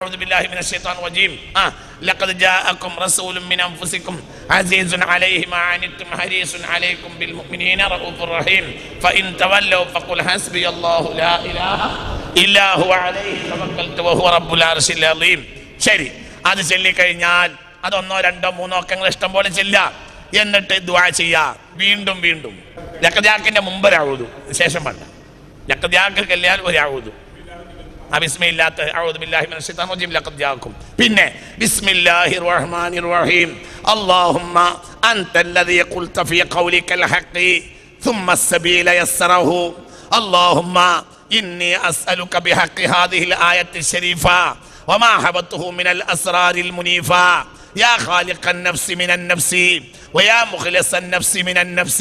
أعوذ بالله من الشيطان الرجيم لقد جاءكم رسول من أنفسكم عزيز عليه ما عنتم حريص عليكم بالمؤمنين رؤوف رحيم فإن تولوا فقل حسبي الله لا إله إلا هو عليه توكلت وهو رب العرش العظيم. ശരി, അത് ചൊല്ലിക്കഴിഞ്ഞാൽ അതൊന്നോ രണ്ടോ മൂന്നോ ഒക്കെ ഇഷ്ടം പോലെ ചെല്ലാം. എന്നിട്ട് ദുആ ചെയ്യാ വീണ്ടും വീണ്ടും. ലഖദ് മുമ്പ് ഒരാവൂദു, ശേഷം വേണ്ട. ലഖദ് കല്യാൽ ഒരാവൂദു. ബിസ്മില്ലാത്ത അഊദു ബില്ലാഹി മിനശ് ശൈത്താനിർ റജീം ലഖദ് ജാഅക്കും. പിന്നെ ബിസ്മില്ലാഹിർ റഹ്മാനിർ റഹീം അല്ലാഹുമ്മ അൻതല്ലദീ ഖുൽത ഫീ ഖൗലിക്കൽ ഹഖ് ثم السبيل يسره اللهم إني أسألك بحق هذه الآية الشريفة وما حبته من الأسرار المنيفة يا خالق النفس من النفس ويا مخلص النفس من النفس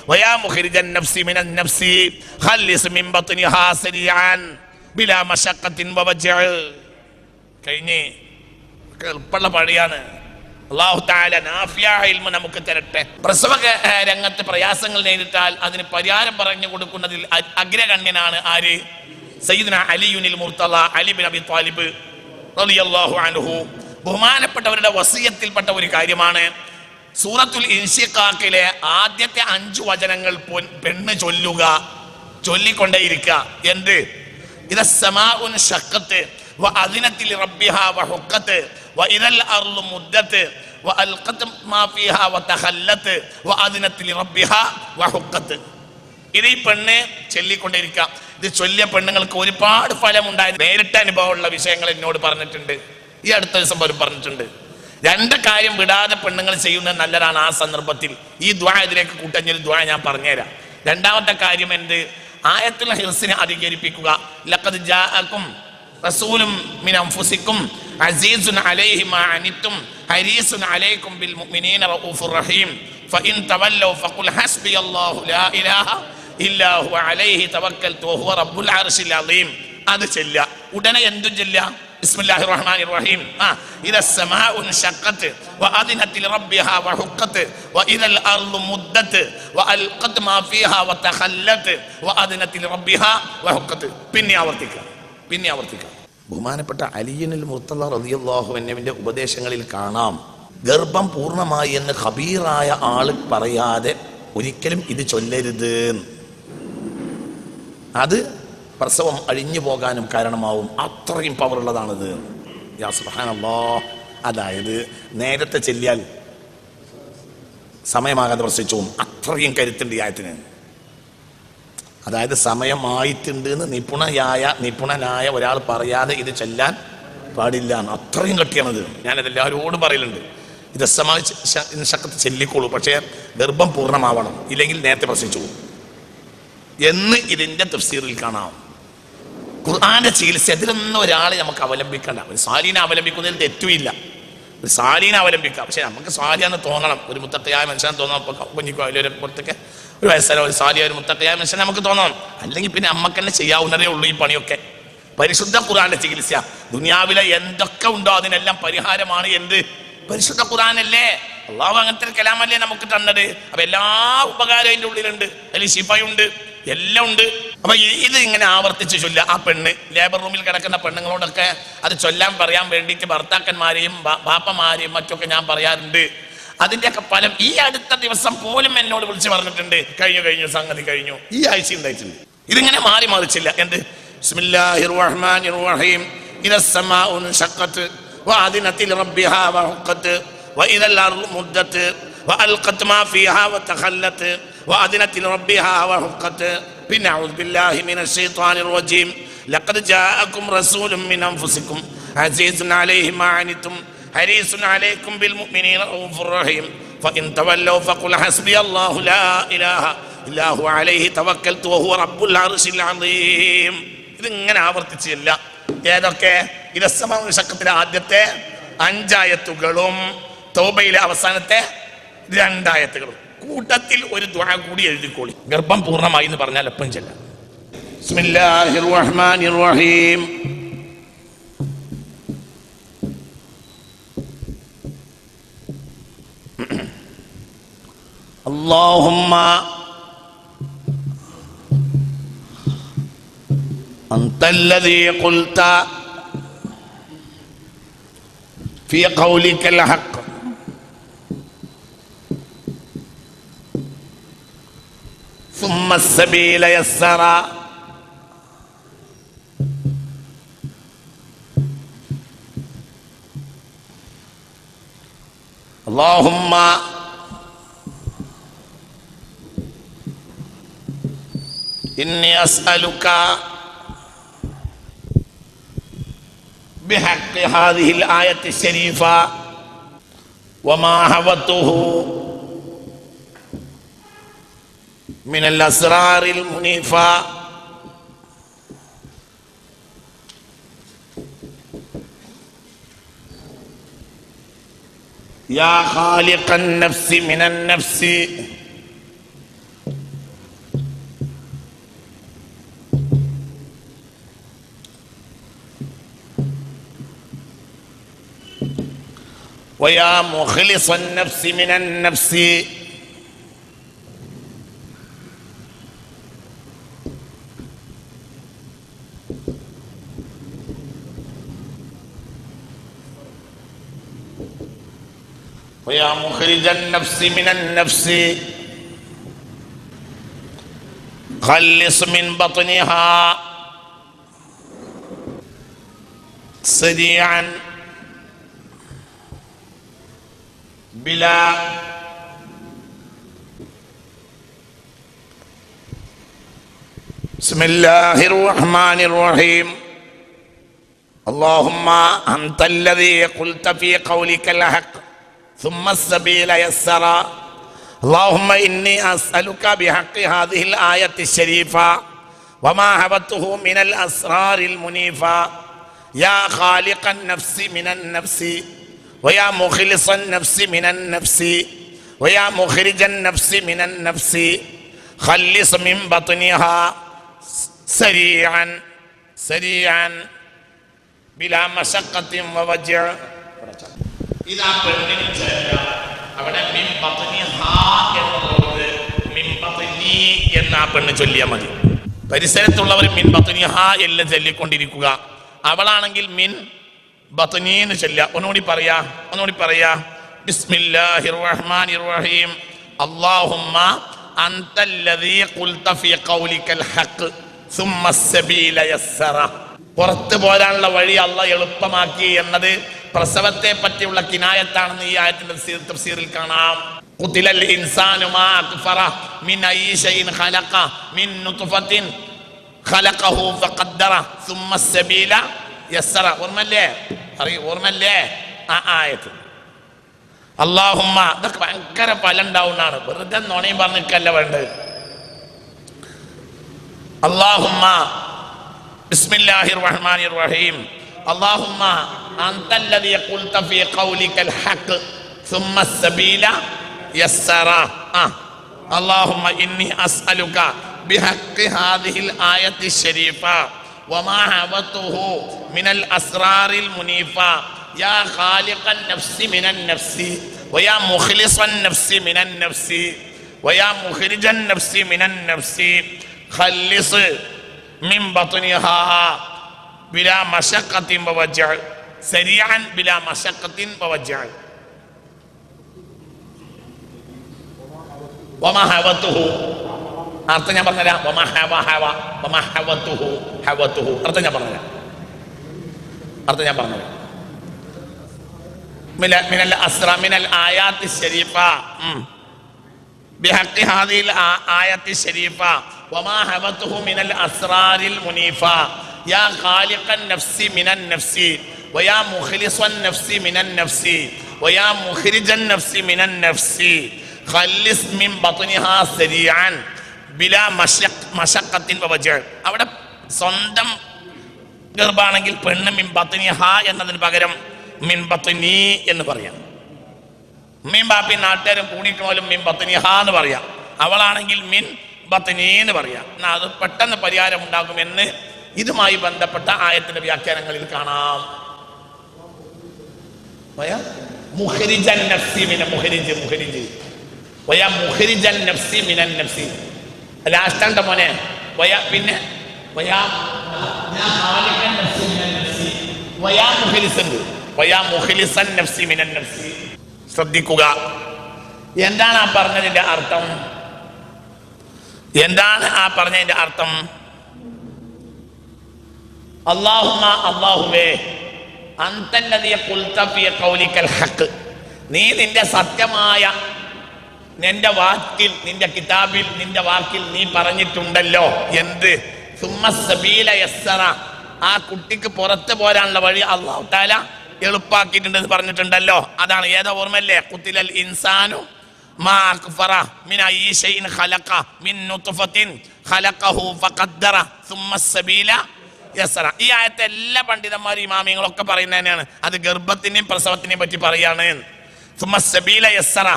ويا مخرج النفس من النفس خلص من بطنها سريعا بلا مشقة ووجع. കഴിഞ്ഞ് എളുപ്പമുള്ള പണിയാണ്. അല്ലാഹു തആല നാഫിയായ ഇൽമ നമുക്ക് തരട്ടെ. പ്രസവ രംഗത്ത് പ്രയാസങ്ങൾ നേരിട്ടാൽ അതിന് പരിഹാരം പറഞ്ഞു കൊടുക്കുന്നതിൽ അഗ്രഗണ്യനാണ് ആര്? സയ്യിദുനാ അലിയുൽ മുർത്തള അലി ബിൻ അബി ത്വാലിബ് റളിയല്ലാഹു അൻഹു. ബഹുമാനപ്പെട്ടവരുടെ വസിയത്തിൽപ്പെട്ട ഒരു കാര്യമാണ് സൂറത്തുൽ ഇൻശിഖാഖിലെ ആദ്യത്തെ 5 വചനങ്ങൾ പെണ്ണ് ചൊല്ലുക, ചൊല്ലിക്കൊണ്ടേയിരിക്കുക. എന്ത്? ഇദ സമാഉൻ ശഖ്ഖത്ത് വഅദിനത് ലിറബ്ബിഹാ വഹുഖത്ത് വഇദൽ അർളു മുദ്ദത്ത് വഅൽഖത് മാ ഫീഹാ വതഖല്ലത്ത് വഅദിനത് ലിറബ്ബിഹാ വഹുഖത്ത്. ഇത് ഈ പെണ്ണ് ചൊല്ലിക്കൊണ്ടിരിക്കുക. ഇത് ചൊല്ലിയ പെണ്ണുങ്ങൾക്ക് ഒരുപാട് ഫലമുണ്ടായത് നേരിട്ട് അനുഭവമുള്ള വിഷയങ്ങൾ എന്നോട് പറഞ്ഞിട്ടുണ്ട്. ഈ അടുത്ത ദിവസം പോലും പറഞ്ഞിട്ടുണ്ട്. 2 കാര്യം വിടാതെ പെണ്ണുങ്ങൾ ചെയ്യുന്നത് നല്ലതാണ്. ആ സന്ദർഭത്തിൽ ഈ ദുആ ഇതിലേക്ക് കൂട്ടഞ്ഞൊരു ദുആ ഞാൻ പറഞ്ഞുതരാം. 2ാമത്തെ കാര്യം എന്ത്? ആയത്തുൽ ഹിർസിനെ അധികരിപ്പിക്കുക. ലഖദ് ജാഅക്കും റസൂലും മിൻ അൻഫുസിക്കും അസീസുൻ അലൈഹി മാ അനിത്തും ഹരീസുൻ അലൈക്കും ബിൽ മുഅ്മിനീന റഊഫുർ റഹീം ഫഇൻ തവല്ലൗ ഫഖുൽ ഹസ്ബിയല്ലാഹു ലാ ഇലാഹ ഇല്ലാ ഹുവ അലൈഹി തവക്കൽതു വഹുവ റബ്ബുൽ അർശിൽ അളീം. അത് ചൊല്ലുക. ഉടനെ എന്തും ചൊല്ലുക. ബിസ്മില്ലാഹിർ റഹ്മാനിർ റഹീം ഇദ സമാഉ ശഖ്ഖത്ത് വഅദിനത് ലിറബ്ബിഹാ വഹുഖത്ത് വഇദൽ അർളു മുദ്ദത്ത് വഅൽഖത് മാ ഫീഹാ വതഖല്ലത്ത് വഅദിനത് ലിറബ്ബിഹാ വഹുഖത്ത്. പിന്നെ ആവർത്തിക്കുക. ബഹുമാനപ്പെട്ട അലിയുൽ മുർത്തള റളിയല്ലാഹു അൻഹുവിന്റെ ഉപദേശങ്ങളിൽ കാണാം, ഗർഭം പൂർണ്ണമായി എന്ന് ഖബീറായ ആൾ പറയാതെ ഒരിക്കലും ഇത് ചൊല്ലരുത്. അത് പ്രസവം അഴിഞ്ഞു പോകാനും കാരണമാവും. അത്രയും പവറുള്ളതാണിത്. യാ സുബ്ഹാനല്ലാഹ്. അതായത് നേരത്തെ ചെല്ലിയാൽ സമയമാകാതെ പ്രസവിച്ചു പോകും. അത്രയും കരുത്തുണ്ട് ഈ ആയത്തിന്. അതായത് സമയമായിട്ടുണ്ട് എന്ന് നിപുണനായ ഒരാൾ പറയാതെ ഇത് ചെല്ലാൻ പാടില്ല. അത്രയും കട്ടിയാണത്. ഞാനത് എല്ലാവരോടും പറയലുണ്ട്. ഇത് ശഖ്ഖത്ത് ചെല്ലിക്കോളൂ, പക്ഷേ ഗർഭം പൂർണ്ണമാവണം, ഇല്ലെങ്കിൽ നേരത്തെ പ്രസവിച്ചു പോകും എന്ന് ഇതിൻ്റെ തഫ്സീറിൽ കാണാം. ഖുർആന്റെ ചികിത്സ ഇതിലൊന്നും ഒരാളെ നമുക്ക് അവലംബിക്കണ്ട. ഒരു സാലിനെ അവലംബിക്കുന്നതിൽ തെറ്റുമില്ല. ഒരു സാലിനെ അവലംബിക്കാം, പക്ഷെ നമുക്ക് സാലിയാന്ന് തോന്നണം. ഒരു മുത്തഖിയായ മനുഷ്യനെ തോന്നണം. കുഞ്ഞിക്കോ അതിലൊരു പുറത്തൊക്കെ ഒരു വയസ്സര ഒരു സാലിയ ഒരു മുത്തഖിയായ മനുഷ്യനെ നമുക്ക് തോന്നണം. അല്ലെങ്കിൽ പിന്നെ നമുക്ക് തന്നെ ചെയ്യാവുന്നതേ ഉള്ളൂ ഈ പണിയൊക്കെ. പരിശുദ്ധ ഖുർആന്റെ ചികിത്സ ദുനിയാവിലെ എന്തൊക്കെ ഉണ്ടോ അതിനെല്ലാം പരിഹാരമാണ്. എന്ത്? പരിശുദ്ധ ഖുർആനല്ലേ? അള്ളാഹു അങ്ങനത്തെ കലാമല്ലേ നമുക്ക് തന്നത്. അപ്പൊ എല്ലാ ഉപകാരവും അതിൻ്റെ ഉള്ളിലുണ്ട്. അതിൽ ശിഫയുണ്ട്, എല്ലാം ഉണ്ട്. അപ്പൊ ഇത് ഇങ്ങനെ ആവർത്തിച്ച് ചൊല്ലുക. ആ പെണ്ണ് ലേബർ റൂമിൽ കിടക്കുന്ന പെണ്ണുങ്ങളോടൊക്കെ അത് ചൊല്ലാൻ പറയാൻ വേണ്ടിയിട്ട് ഭർത്താക്കന്മാരെയും ബാപ്പമാരെയും മറ്റൊക്കെ ഞാൻ പറയാറുണ്ട്. അതിൻ്റെയൊക്കെ ഫലം ഈ അടുത്ത ദിവസം പോലും എന്നോട് വിളിച്ച് പറഞ്ഞിട്ടുണ്ട്. കഴിഞ്ഞു സംഗതി കഴിഞ്ഞു. ഈ ആഴ്ച ഉണ്ടായിട്ടുണ്ട്. ഇതിങ്ങനെ മാറി മറിച്ചില്ല. എന്ത്? ബിസ്മില്ലാഹിർ റഹ്മാനിർ റഹീം ഇദ സമാഉ ശഖ്ഖത്ത് വഅദിനത് ലിറബ്ബിഹാ വഹുഖത്ത് വഇദൽ അർളു മുദ്ദത്ത് വഅൽഖത് മാ ഫീഹാ വതഖല്ലത്ത് വഅദിനത് ലിറബ്ബിഹാ വഹുഖത്ത്. പിന്നെ അഊദു ബില്ലാഹി മിനശ് ശൈത്വാനിർ റജീം ലഖദ് ജാഅക്കും റസൂലും മിൻ അൻഫുസിക്കും അസീസുൻ അലൈഹി മാ അനിത്തും ഹരീസുൻ അലൈക്കും ബിൽ മുഅ്മിനീന റഊഫുർ റഹീം ഫഇൻ തവല്ലൗ ഫഖുൽ ഹസ്ബിയല്ലാഹു ലാ ഇലാഹ ഇല്ലാ ഹുവ അലൈഹി തവക്കൽതു വഹുവ റബ്ബുൽ അർശിൽ അളീം. ഇതിങ്ങനെ ആവർത്തിച്ചില്ല. ഏതൊക്കെ? ഇദസ്സമാഉ ശഖ്ഖത്തിലെ ആദ്യത്തെ 5 ആയത്തുകളും തൗബയിലെ അവസാനത്തെ 2 ആയത്തുകളും കൂട്ടത്തിൽ ഒരു ദുആ കൂടി എഴുതിക്കോളി. ഗർഭം പൂർണ്ണമായി എന്ന് പറഞ്ഞാൽ എപ്പം ചെല്ലാം. ബിസ്മില്ലാഹിർ റഹ്മാനിർ റഹീം اللهم أنت الذي قلت ഫീ ഖൗലിക്കൽ ഹഖ് ثم السبيل يسرا اللهم إني أسألك بحق هذه الآية الشريفة وما حوته من الأسرار المنيفة يا خالق النفس من النفس ويا مخلص النفس من النفس ويا مخرج النفس من النفس خلص من بطنها سريعا بلا بسم الله الرحمن الرحيم اللهم أنت الذي قلت في قولك الحق ثم السبيل يسرا اللهم إني أسألك بحق هذه الآية الشريفة وما حوته من الأسرار المنيفة يا خالق النفس من النفس ويا مخلص النفس من النفس ويا مخرج النفس من النفس خلص من بطنها سريعا سريعا بلا مشقة ووجع إذا പെണ്ണിന് അവിടെ മിൻ ബത്നിഹ എന്നുള്ളത് മിൻ ബത്നി എന്ന പെണ്ണ് ചൊല്ലിയാൽ മതി. പരിസരത്തുള്ളവർ മിൻ ബത്നിഹ എല്ലാം ചൊല്ലിക്കൊണ്ടിരിക്കുക. അവളാണെങ്കിൽ മിൻ ബത്നി എന്ന് ചൊല്ലുക. ഒന്നുകൂടി പറയാ ബിസ്മില്ലാഹിർ റഹ്മാനിർ റഹീം അല്ലാഹുമ്മ അൻതല്ലദീ ഖുൽത ഫീ ഖൗലിക്കൽ ഹഖ് സുമ്മ السبيل يسر. പുറത്തു പോരാനുള്ള വഴി അല്ലാഹ് എളുപ്പമാക്കി എന്നത് പ്രസവത്തെ പറ്റിയുള്ള കിനായത്താണെന്ന് ഈ ആയത്തിന്റെ തഫ്സീറിൽ കാണാം. ഖുതിലൽ ഇൻസാനു മാ അക്ഫറ മിൻ അയ്യി ശൈഇൻ ഖലഖ മിൻ നുത്ഫത്തിൻ ഖലഖഹു ഫഖദ്ദറ സുമ്മ السبيل يسر. ഓർമ്മല്ലേ ആ ആയത്ത്? അല്ലാഹുമ്മ, ഇതൊക്കെ ഭയങ്കര ഫലം ഉണ്ടാവുന്നതാണ്, വെറുതെ നുണയും പറഞ്ഞിട്ടല്ല വേണ്ടത്. അല്ലാഹുമ്മ ബിസ്മില്ലാഹിർ റഹ്മാനിർ റഹീം اللهم أنت الذي قلت في قولك الحق ثم السبيل يسر. اللهم إني أسألك بحق هذه الآية الشريفة وما حوته من الأسرار المنيفة يا خالق النفس من النفس ويا مخلص النفس من النفس ويا مخرج النفس من النفس خلص من بطنها بلا مشقة ووجع سريعا بلا مشقة ووجع وما حوته. അർത്ഥം ഞാൻ പറഞ്ഞുതരാം. അർത്ഥം ഞാൻ പറഞ്ഞുതരാം. മിനൽ അസ്റ മിനൽ ആയാത്തി ശരീഫ ബിഹഖി ഹാദിഹിൽ ആയത്തി ശരീഫ വമാ ഹവതുഹു മിനൽ അസ്റാരിൽ മുനീഫ യാ ഖാലിഖൻ നഫ്സി മിനൻ നഫ്സി വയാ മുഖ്ലിസൻ നഫ്സി മിനൻ നഫ്സി വയാ മുഖ്രിജൻ നഫ്സി മിനൻ നഫ്സി ഖല്ലിസ് മിൻ ബത്നിഹാ സരീഅൻ ബിലാ മശഖത്തിൻ വവജഅ. അവിടെ സ്വന്തം ഗർഭാണെങ്കിൽ പെണ്ണ് മിൻ ബത്നിഹ എന്നതിന് പകരം മിൻ ബത്നി എന്ന് പറയാം. മിൻ ബാപ്പി നാട്ടുകാരും കൂടിക്കോലും മിൻ ബത്നിഹ എന്ന് പറയാം. അവളാണെങ്കിൽ മിൻ ബത്നി എന്ന് പറയാം. എന്നാൽ അത് പെട്ടെന്ന് പരിഹാരം ഉണ്ടാകുമെന്ന് ഇതുമായി ബന്ധപ്പെട്ട ആയത്തിന്റെ വ്യാഖ്യാനങ്ങളിൽ കാണാം. മുഖരിജൻ നഫ്സി മിന മുഖരിജ് വയാ മുഖരിജൻ നഫ്സി മിനൻ നഫ്സി. ലാസ്റ്റ് മോനെ വയാ പിന്നെ വയാ ഖാലിഖൻ നഫ്സി മിനൻ നഫ്സി വയാ മുഖരിജൻ വയാ മുഖ്ലിസൻ നഫ്സി മിനൻ നഫ്സി. ശ്രദ്ധിക്കുക, എന്താണ് ആ പറഞ്ഞതിന്റെ അർത്ഥം? എന്താണ് ആ പറഞ്ഞതിന്റെ അർത്ഥം? അല്ലാഹുമ്മ, അല്ലാഹുവേ, അൻതല്ലദീ ഖുൽത ഫീ ഖൗലിക്കൽ ഹഖ്, നീ നിന്റെ സത്യമായ നിന്റെ വാക്കിൽ, നിന്റെ കിതാബിൽ, നിന്റെ വാക്കിൽ നീ പറഞ്ഞിട്ടുണ്ടല്ലോ. എന്ത്? സുമ്മ സബീല യസ്സറ, ആ കുട്ടിക്ക് പുറത്ത് പോരാനുള്ള വഴി അല്ലാഹു തആല എളുപ്പാക്കിയിട്ടുണ്ടെന്ന് പറഞ്ഞിട്ടുണ്ടല്ലോ. അതാണ് ഏതാ ഓർമ്മല്ലേ? ഖുതിലൽ ഇൻസാനു മാ അക്ഫറ മിൻ അയ്യി ശൈഇൻ ഖലഖ മിൻ നുത്ഫത്തിൻ ഖലഖഹു ഫഖദ്ദറ സുമ്മ സബീല യസ്സറ. ഈ ആയത്തെ എല്ലാ പണ്ഡിതന്മാരും ഇമാമിങ്ങളൊക്കെ പറയുന്നത് തന്നെയാണ്. അത് ഗർഭത്തിനെയും പ്രസവത്തിനെയും പറ്റി പറയാണ്. സുമ്മ സബീല യസ്സറ,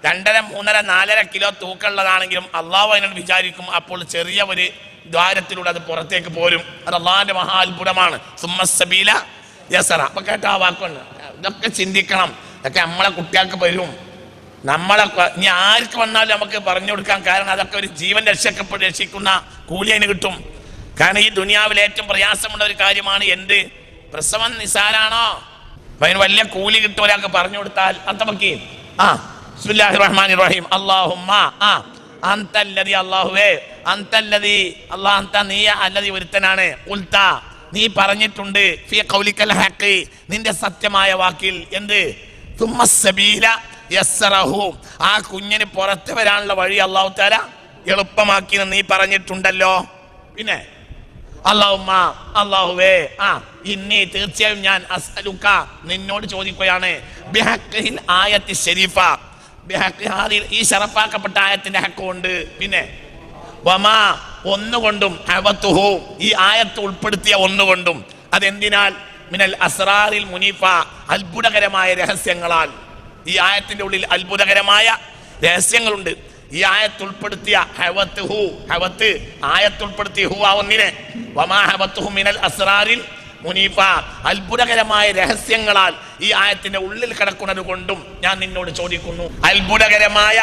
2.5, 3.5, 4.5 കിലോ തൂക്കമുള്ളതാണെങ്കിലും അള്ളാഹു അതിനോട് വിചാരിക്കും അപ്പോൾ ചെറിയ ഒരു ദ്വാരത്തിലൂടെ അത് പുറത്തേക്ക് പോരും. അത് അള്ളാഹിന്റെ മഹാ അത്ഭുതമാണ്. സുമ്മ സബീല യസ്സറ. അപ്പൊ കേട്ട ആ വാക്കുണ്ട്. ഇതൊക്കെ ചിന്തിക്കണം. ഇതൊക്കെ നമ്മളെ കുട്ടികൾക്ക് വരും. നമ്മളെ ഇനി ആർക്ക് വന്നാലും നമുക്ക് പറഞ്ഞു കൊടുക്കാൻ. കാരണം അതൊക്കെ ഒരു ജീവൻ രക്ഷിക്കുന്ന കൂലി അതിന് കിട്ടും. കാരണം ഈ ദുനിയാവിൽ ഏറ്റവും പ്രയാസമുള്ള ഒരു കാര്യമാണ് എന്ത്? പ്രസവം. നിസാരാണോ? അതിന് വലിയ കൂലി കിട്ടും ഒരാൾക്ക് പറഞ്ഞു കൊടുത്താൽ. അർത്ഥമൊക്കെ ബിസ്മില്ലാഹിർ റഹ്മാനിർ റഹീം. അല്ലാഹുമ്മ, അൻതല്ലദീ, അല്ലാഹുവേ, അൻതല്ലദീ, അല്ലാഹ്, അൻത, നീ അല്ലദീ ഒരുത്തനാണ്, ഖുൽത, നീ പറഞ്ഞിട്ടുണ്ട്, ഫീ ഖൗലിക്കൽ ഹഖ്, നിന്റെ സത്യമായ വാക്കിൽ. എന്ത്? സുമ്മ സബീല യസ്സറഹു, ആ കുഞ്ഞിന് പുറത്ത് വരാനുള്ള വഴി അല്ലാഹു തആല എളുപ്പമാക്കിയെന്ന് നീ പറഞ്ഞിട്ടുണ്ടല്ലോ. പിന്നെ അല്ലാഹുമ്മ, അല്ലാഹുവേ, ഇന്നി, തീർച്ചയായും ഞാൻ, അസ്അലുക, നിന്നോട് ചോദിക്കുകയാണ്, ബിഹഖിൽ ആയത്തി ശരീഫ, ബിഹഖിൽ, ഈ ശറഫാക്കപ്പെട്ട ആയത്തിന്റെ ഹക്ക് കൊണ്ട്. പിന്നെ വമാ, ഒന്നുകൊണ്ടും, ഹവത്തുഹു, ഈ ആയത്ത് ഉൾപ്പെടുത്തിയ ഒന്നുകൊണ്ടും. അതെന്തിനാൽ? മിനൽ അസ്റാറിൽ മുനീഫ, അത്ഭുതകരമായ രഹസ്യങ്ങളാൽ. ഈ ആയത്തിന്റെ ഉള്ളിൽ അത്ഭുതകരമായ രഹസ്യങ്ങളുണ്ട്. ഈ ആയത്ത് ഉൾപ്പെടുത്തിയ ഹവത്തുഹു, ഹവത്ത് ആയത്ത് ഉൾപ്പെടുത്തിയ ഹു ആ ഒന്നിനെ, വമാ ഹവത്തുഹു മിനൽ അസ്റാറിൽ മുനീഫ, അത്ഭുതകരമായ രഹസ്യങ്ങളാൽ ഈ ആയത്തിന്റെ ഉള്ളിൽ കിടക്കുന്നത് കൊണ്ടും ഞാൻ നിന്നോട് ചോദിക്കുന്നു. അത്ഭുതകരമായ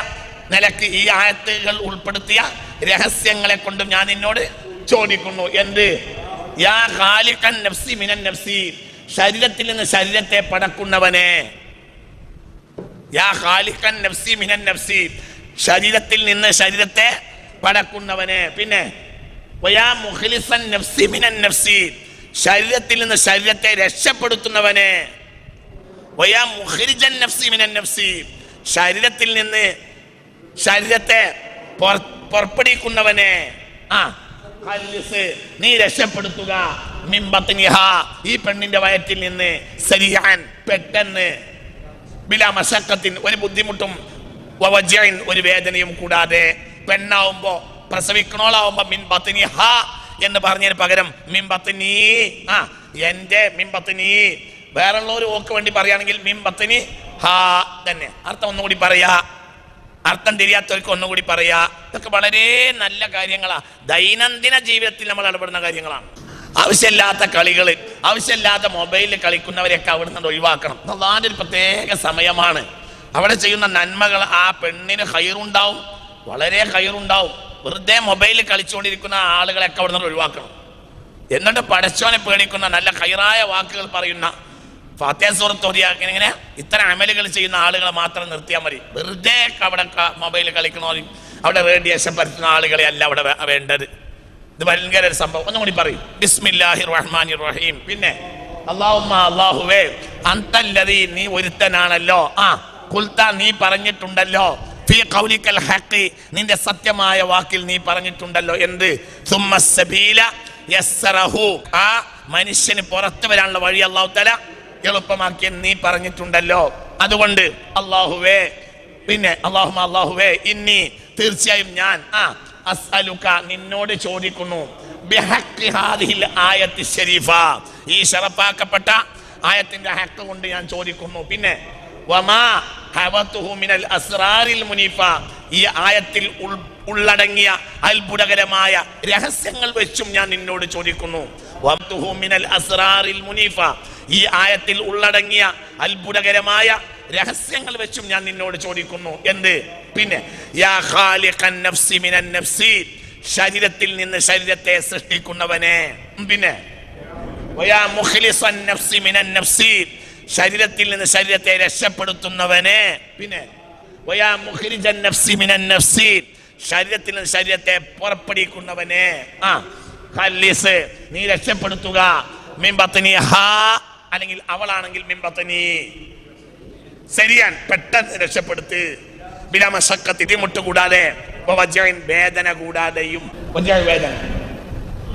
നിലക്ക് ഈ ആയത്തുകൾ ഉൾപ്പെടുത്തിയ രഹസ്യങ്ങളെ കൊണ്ടും ഞാൻ നിന്നോട് ചോദിക്കുന്നു. എന്ത്? യാ ഖാലിഖൻ നഫ്സി മിനൻ നഫ്സി, ശരീരത്തിൽ നിന്ന് ശരീരത്തെ പടക്കുന്നവനെ. യാ ഖാലിഖൻ നഫ്സി മിനൻ നഫ്സി, ശരീരത്തിൽ നിന്ന് ശരീരത്തെ പടക്കുന്നവനെ. പിന്നെ വയാ മുഖ്ലിസൻ നഫ്സി മിനൻ നഫ്സി, ശരീരത്തിൽ നിന്ന് ശരീരത്തെ രക്ഷപ്പെടുത്തുന്നവനെ. വയാ മുഖ്രിജൻ നഫ്സി മിനൻ നഫ്സി, ശരീരത്തിൽ നിന്ന് ശരീരത്തെ പുറപ്പെടുവിക്കുന്നവനെ. നീ രക്ഷപ്പെടുത്തുക. മിൻ ബത്നിഹ, ഈ പെണ്ണിന്റെ വയറ്റിൽ നിന്ന്, സരിയാൻ, പെട്ടെന്ന്, ബിലാ മശഖത്തിൻ, ഒരു ബുദ്ധിമുട്ടും, വവജഇൻ, ഒരു വേദനയും കൂടാതെ. പെണ്ണാവുമ്പോ, പ്രസവിക്കണോളാവുമ്പോ മിൻ ബത്നിഹ എന്ന് പറഞ്ഞതിന് പകരം മിൻ ബത്നി, എന്റെ, മിൻ ബത്നി. വേറുള്ളവർ ഓക്ക് വേണ്ടി പറയുകയാണെങ്കിൽ മിൻ ബത്നി ഹാ തന്നെ. അർത്ഥം ഒന്നുകൂടി പറയാ, അർത്ഥം തിരിയാത്തവർക്ക് ഒന്നുകൂടി പറയാ. ഇതൊക്കെ വളരെ നല്ല കാര്യങ്ങളാ. ദൈനംദിന ജീവിതത്തിൽ നമ്മൾ ഇടപെടുന്ന കാര്യങ്ങളാണ്. ആവശ്യമില്ലാത്ത കളികൾ, ആവശ്യമില്ലാത്ത മൊബൈലിൽ കളിക്കുന്നവരെയൊക്കെ അവിടെ നിന്ന് ഒഴിവാക്കണം. അതാണ് ഒരു പ്രത്യേക സമയമാണ്. അവിടെ ചെയ്യുന്ന നന്മകൾ ആ പെണ്ണിന് ഖൈറുണ്ടാവും, വളരെ ഖൈറുണ്ടാവും. വെറുതെ മൊബൈലിൽ കളിച്ചുകൊണ്ടിരിക്കുന്ന ആളുകളെയൊക്കെ അവിടെ നിന്ന് ഒഴിവാക്കണം. എന്നിട്ട് പടച്ചോനെ പേടിക്കുന്ന നല്ല ഖൈറായ വാക്കുകൾ പറയുന്ന, ഫാത്തിഹ സൂറത്ത് ഓതിയാക്കാൻ ഇങ്ങനെ ഇത്തരം അമലുകൾ ചെയ്യുന്ന ആളുകളെ മാത്രം നിർത്തിയാൽ മതി. വെറുതെ അവിടെ മൊബൈലിൽ കളിക്കണോരും അവിടെ റേഡിയേഷൻ പരത്തുന്ന ആളുകളെ അല്ല അവിടെ വേണ്ടത്. ഇത് ഭയങ്കര ഒരു സംഭവം. ഒന്നും കൂടി പറയും. ബിസ്മില്ലാഹിർ റഹ്മാനിർ റഹീം. പിന്നെ അല്ലാഹുമ്മ, അല്ലാഹുവേ, അൻതല്ലദീ, നീ ഒരുത്തനാണല്ലോ, ഖുൽത, നീ പറഞ്ഞിട്ടുണ്ടല്ലോ, ഫീ ഖൗലിക്കൽ ഹഖ്, നിന്റെ സത്യമായ വാക്കിൽ നീ പറഞ്ഞിട്ടുണ്ടല്ലോ. എന്ത്? സുമ്മ സബീല യസ്സറഹു, ആ മനുഷ്യന് പുറത്തു വരാനുള്ള വഴി അല്ലാഹു തആല എളുപ്പമാക്കി നീ പറഞ്ഞിട്ടുണ്ടല്ലോ. അതുകൊണ്ട് അല്ലാഹുവേ, പിന്നെ അല്ലാഹുമ്മ, അല്ലാഹുവേ, ഇന്നി, തീർച്ചയായും ഞാൻ, അസ്അലുക, നിന്നോട് ചോദിക്കുന്നു, ബിഹഖി ഹാദിഹിൽ ആയത്തി ശരീഫ, ഈ ശറഫാക്കപ്പെട്ട ആയത്തിന്റെ ഹക്ക് കൊണ്ട് ഞാൻ ചോദിക്കുന്നു. പിന്നെ വമാ ഹവതുഹു മിനൽ അസ്റാറിൽ മുനീഫ, ഈ ആയത്തിൽ ഉള്ളടങ്ങിയ അത്ഭുതകരമായ രഹസ്യങ്ങൾ വെച്ചും ഞാൻ നിന്നോട് ചോദിക്കുന്നു. വമതുഹു മിനൽ അസ്റാറിൽ മുനീഫ, ഈ ആയത്തിൽ ഉള്ളടങ്ങിയ അത്ഭുതകരമായ രഹസ്യങ്ങൾ വെച്ചും ഞാൻ നിന്നോട് ചോദിക്കുന്നു. എന്ത്? പിന്നെ യാ ഖാലിഖൻ നഫ്സി മിനൻ നഫ്സി, ശരീരത്തിൽ നിന്ന് ശരീരത്തെ സൃഷ്ടിക്കുന്നവനെ. പിന്നെ വയാ മുഖ്ലിസൻ നഫ്സി മിനൻ നഫ്സി, ശരീരത്തിൽ നിന്ന് ശരീരത്തെ രക്ഷപ്പെടുത്തുന്നവനെ. പിന്നെ വയാ മുഖ്രിജൻ നഫ്സി മിനൻ നഫ്സി, ശരീരത്തിൽ നിന്ന് ശരീരത്തെ പുറപ്പെടുവിക്കുന്നവനെ. ഖല്ലിസ്, നീ രക്ഷപ്പെടുത്തുക. മിൻ ബത്നിഹാ, അല്ലെങ്കിൽ അവളാണെങ്കിൽ മിൻ ബത്നി, ശരിയാൻ പെട്ടെന്ന് രക്ഷപ്പെടുത്ത്. ബിലാ മശഖത്ത്, ബുദ്ധിമുട്ട് കൂടാതെ, വവജ്ഇൻ, വേദന കൂടാതെയും. വേദന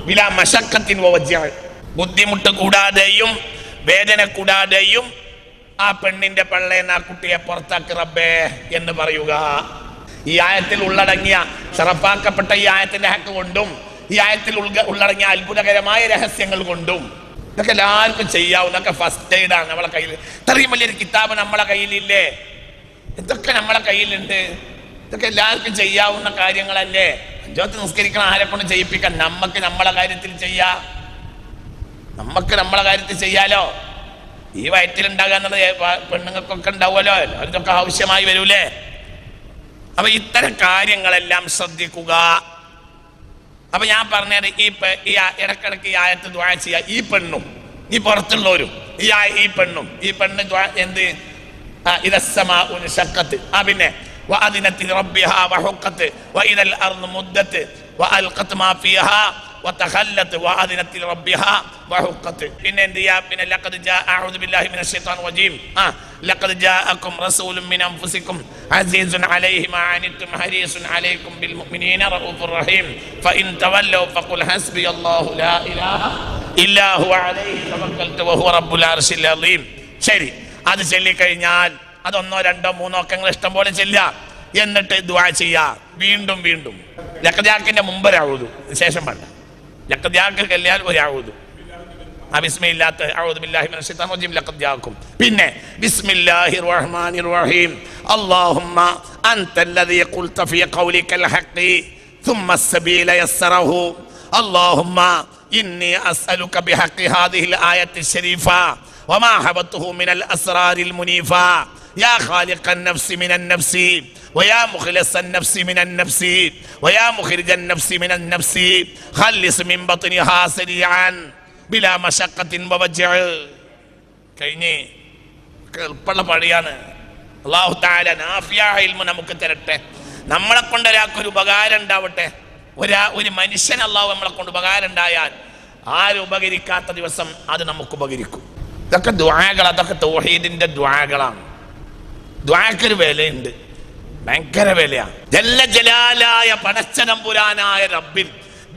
ബിലാ മശഖത്തിൻ വവജ്ഇൻ, ബുദ്ധിമുട്ട് കൂടാതെയും വേദന കൂടാതെയും ആ പെണ്ണിന്റെ പള്ളേന്ന് ആ കുട്ടിയെ പുറത്താക്കി റബ്ബേ എന്ന് പറയുക. ഈ ആയത്തിൽ ഉള്ളടങ്ങിയ ശറഫാക്കപ്പെട്ട ഈ ആയത്തിന്റെ ഹക്ക് കൊണ്ടും ഈ ആയത്തിൽ ഉള്ളടങ്ങിയ അത്ഭുതകരമായ രഹസ്യങ്ങൾ കൊണ്ടും ഇതൊക്കെ എല്ലാവർക്കും ചെയ്യാവും. ഇതൊക്കെ ഫസ്റ്റ് എയ്ഡാണ് നമ്മളെ കയ്യിൽ. ഇത്രയും വലിയൊരു കിതാബ് നമ്മളെ കയ്യിലില്ലേ? ഇതൊക്കെ നമ്മളെ കയ്യിലുണ്ട്. ഇതൊക്കെ എല്ലാവർക്കും ചെയ്യാവുന്ന കാര്യങ്ങളല്ലേ? അഞ്ചോത്ത് നിസ്കരിക്കണം, ആരെ കൊണ്ട് ചെയ്യിപ്പിക്കാൻ? നമുക്ക് നമ്മളെ കാര്യത്തിൽ ചെയ്യാം. നമുക്ക് നമ്മളെ കാര്യത്തിൽ ചെയ്യാലോ. ഈ വയറ്റിലുണ്ടാകുക എന്നുള്ളത് പെണ്ണുങ്ങൾക്കൊക്കെ ഉണ്ടാവുമല്ലോ, അതൊക്കെ ആവശ്യമായി വരൂലേ? അപ്പൊ ഇത്തരം കാര്യങ്ങളെല്ലാം ശ്രദ്ധിക്കുക. അപ്പൊ ഞാൻ പറഞ്ഞത് ഈ ഇടക്കിടക്ക് ഈ ആയത്ത് ദുആ ചെയ്യുക. ഈ പെണ്ണും ഈ പുറത്തുള്ളവരും ഈ പെണ്ണും ഈ പെണ്ണ് എന്ത് ഇദസ്സമാഉ ശഖത്ത്, പിന്നെ വഅദിനത്തി റബ്ബിഹാ വഹുഖത്ത് വഇദൽ അർളു മുദ്ദത്ത് വഅൽഖത് മാ ഫീഹാ വതഖല്ലത്ത് വഅദിനത്തി റബ്ബിഹാ വഹുഖത്ത്. പിന്നെ എന്ത് ചെയ്യാ? പിന്നെ ലഖദ് ജാ അഊദു ബില്ലാഹി മിനശ് ശൈത്താനിർ റജീം. ലഖദ് ജാഅക്കും റസൂലുൻ മിൻ അൻഫുസിക്കും അസീസുൻ അലൈഹി മാ അനിത്തും ഹരീസുൻ അലൈക്കും ബിൽ മുഅ്മിനീന റഊഫുർ റഹീം ഫഇൻ തവല്ലൗ ഫഖുൽ ഹസ്ബിയല്ലാഹു ലാ ഇലാഹ ഇല്ലാ ഹുവ അലൈഹി തവക്കൽതു വഹുവ റബ്ബുൽ അർശിൽ അളീം. ശരി, അത് ചൊല്ലിക്കഴിഞ്ഞാൽ അതൊന്നോ രണ്ടോ മൂന്നോ ഒക്കെ നിങ്ങൾ ഇഷ്ടം പോലെ ചെല്ലുക. എന്നിട്ട് ദുആ ചെയ്യുക വീണ്ടും വീണ്ടും. ലഖദ് മുമ്പ് ഒരാവൂതു, ശേഷം വേണ്ട. ലഖദ് കല്യാൽ ഒരാവൂതു. ബിസ്മില്ലാത്ത അഊദു ബില്ലാഹി മിനശ് ശൈത്താനിർ റജീം ലഖദ് ജാഅക്കും. പിന്നെ ബിസ്മില്ലാഹിർ റഹ്മാനിർ റഹീം. അല്ലാഹുമ്മ അൻതല്ലദീ ഖുൽത ഫീ ഖൗലിക്കൽ ഹഖ് ثم السبيل يسره اللهم إني أسألك بحق هذه الآية الشريفة وما حبته من الأسرار المنيفة يا خالق النفس من النفس ويا مخلص النفس من النفس ويا مخرج النفس من النفس خلص من بطنها سريعا بلا مشقة ووجع. കഴിഞ്ഞ് എളുപ്പമുള്ള പണിയാണ്. അല്ലാഹു തആല നാഫിയായ ഇൽമു നമുക്ക് തരട്ടെ. നമ്മളെ കൊണ്ട് ഒരാൾക്കൊരു ഉപകാരം ഉണ്ടാവട്ടെ. ഒരു മനുഷ്യൻ അല്ലാഹു നമ്മളെ കൊണ്ട് ഉപകാരം ഉണ്ടായാൽ ആരും ഉപകരിക്കാത്ത ദിവസം അത് നമുക്ക് ഉപകരിക്കും. ഇതൊക്കെ ദുആകൾ, അതൊക്കെ തൗഹീദിന്റെ ദുആകളാണ്. ദുആക്കൊരു വിലയുണ്ട്, ഭയങ്കര വിലയാണ്. ജല്ല ജലാലായ പടച്ചതമ്പുരാനായ റബ്ബിൽ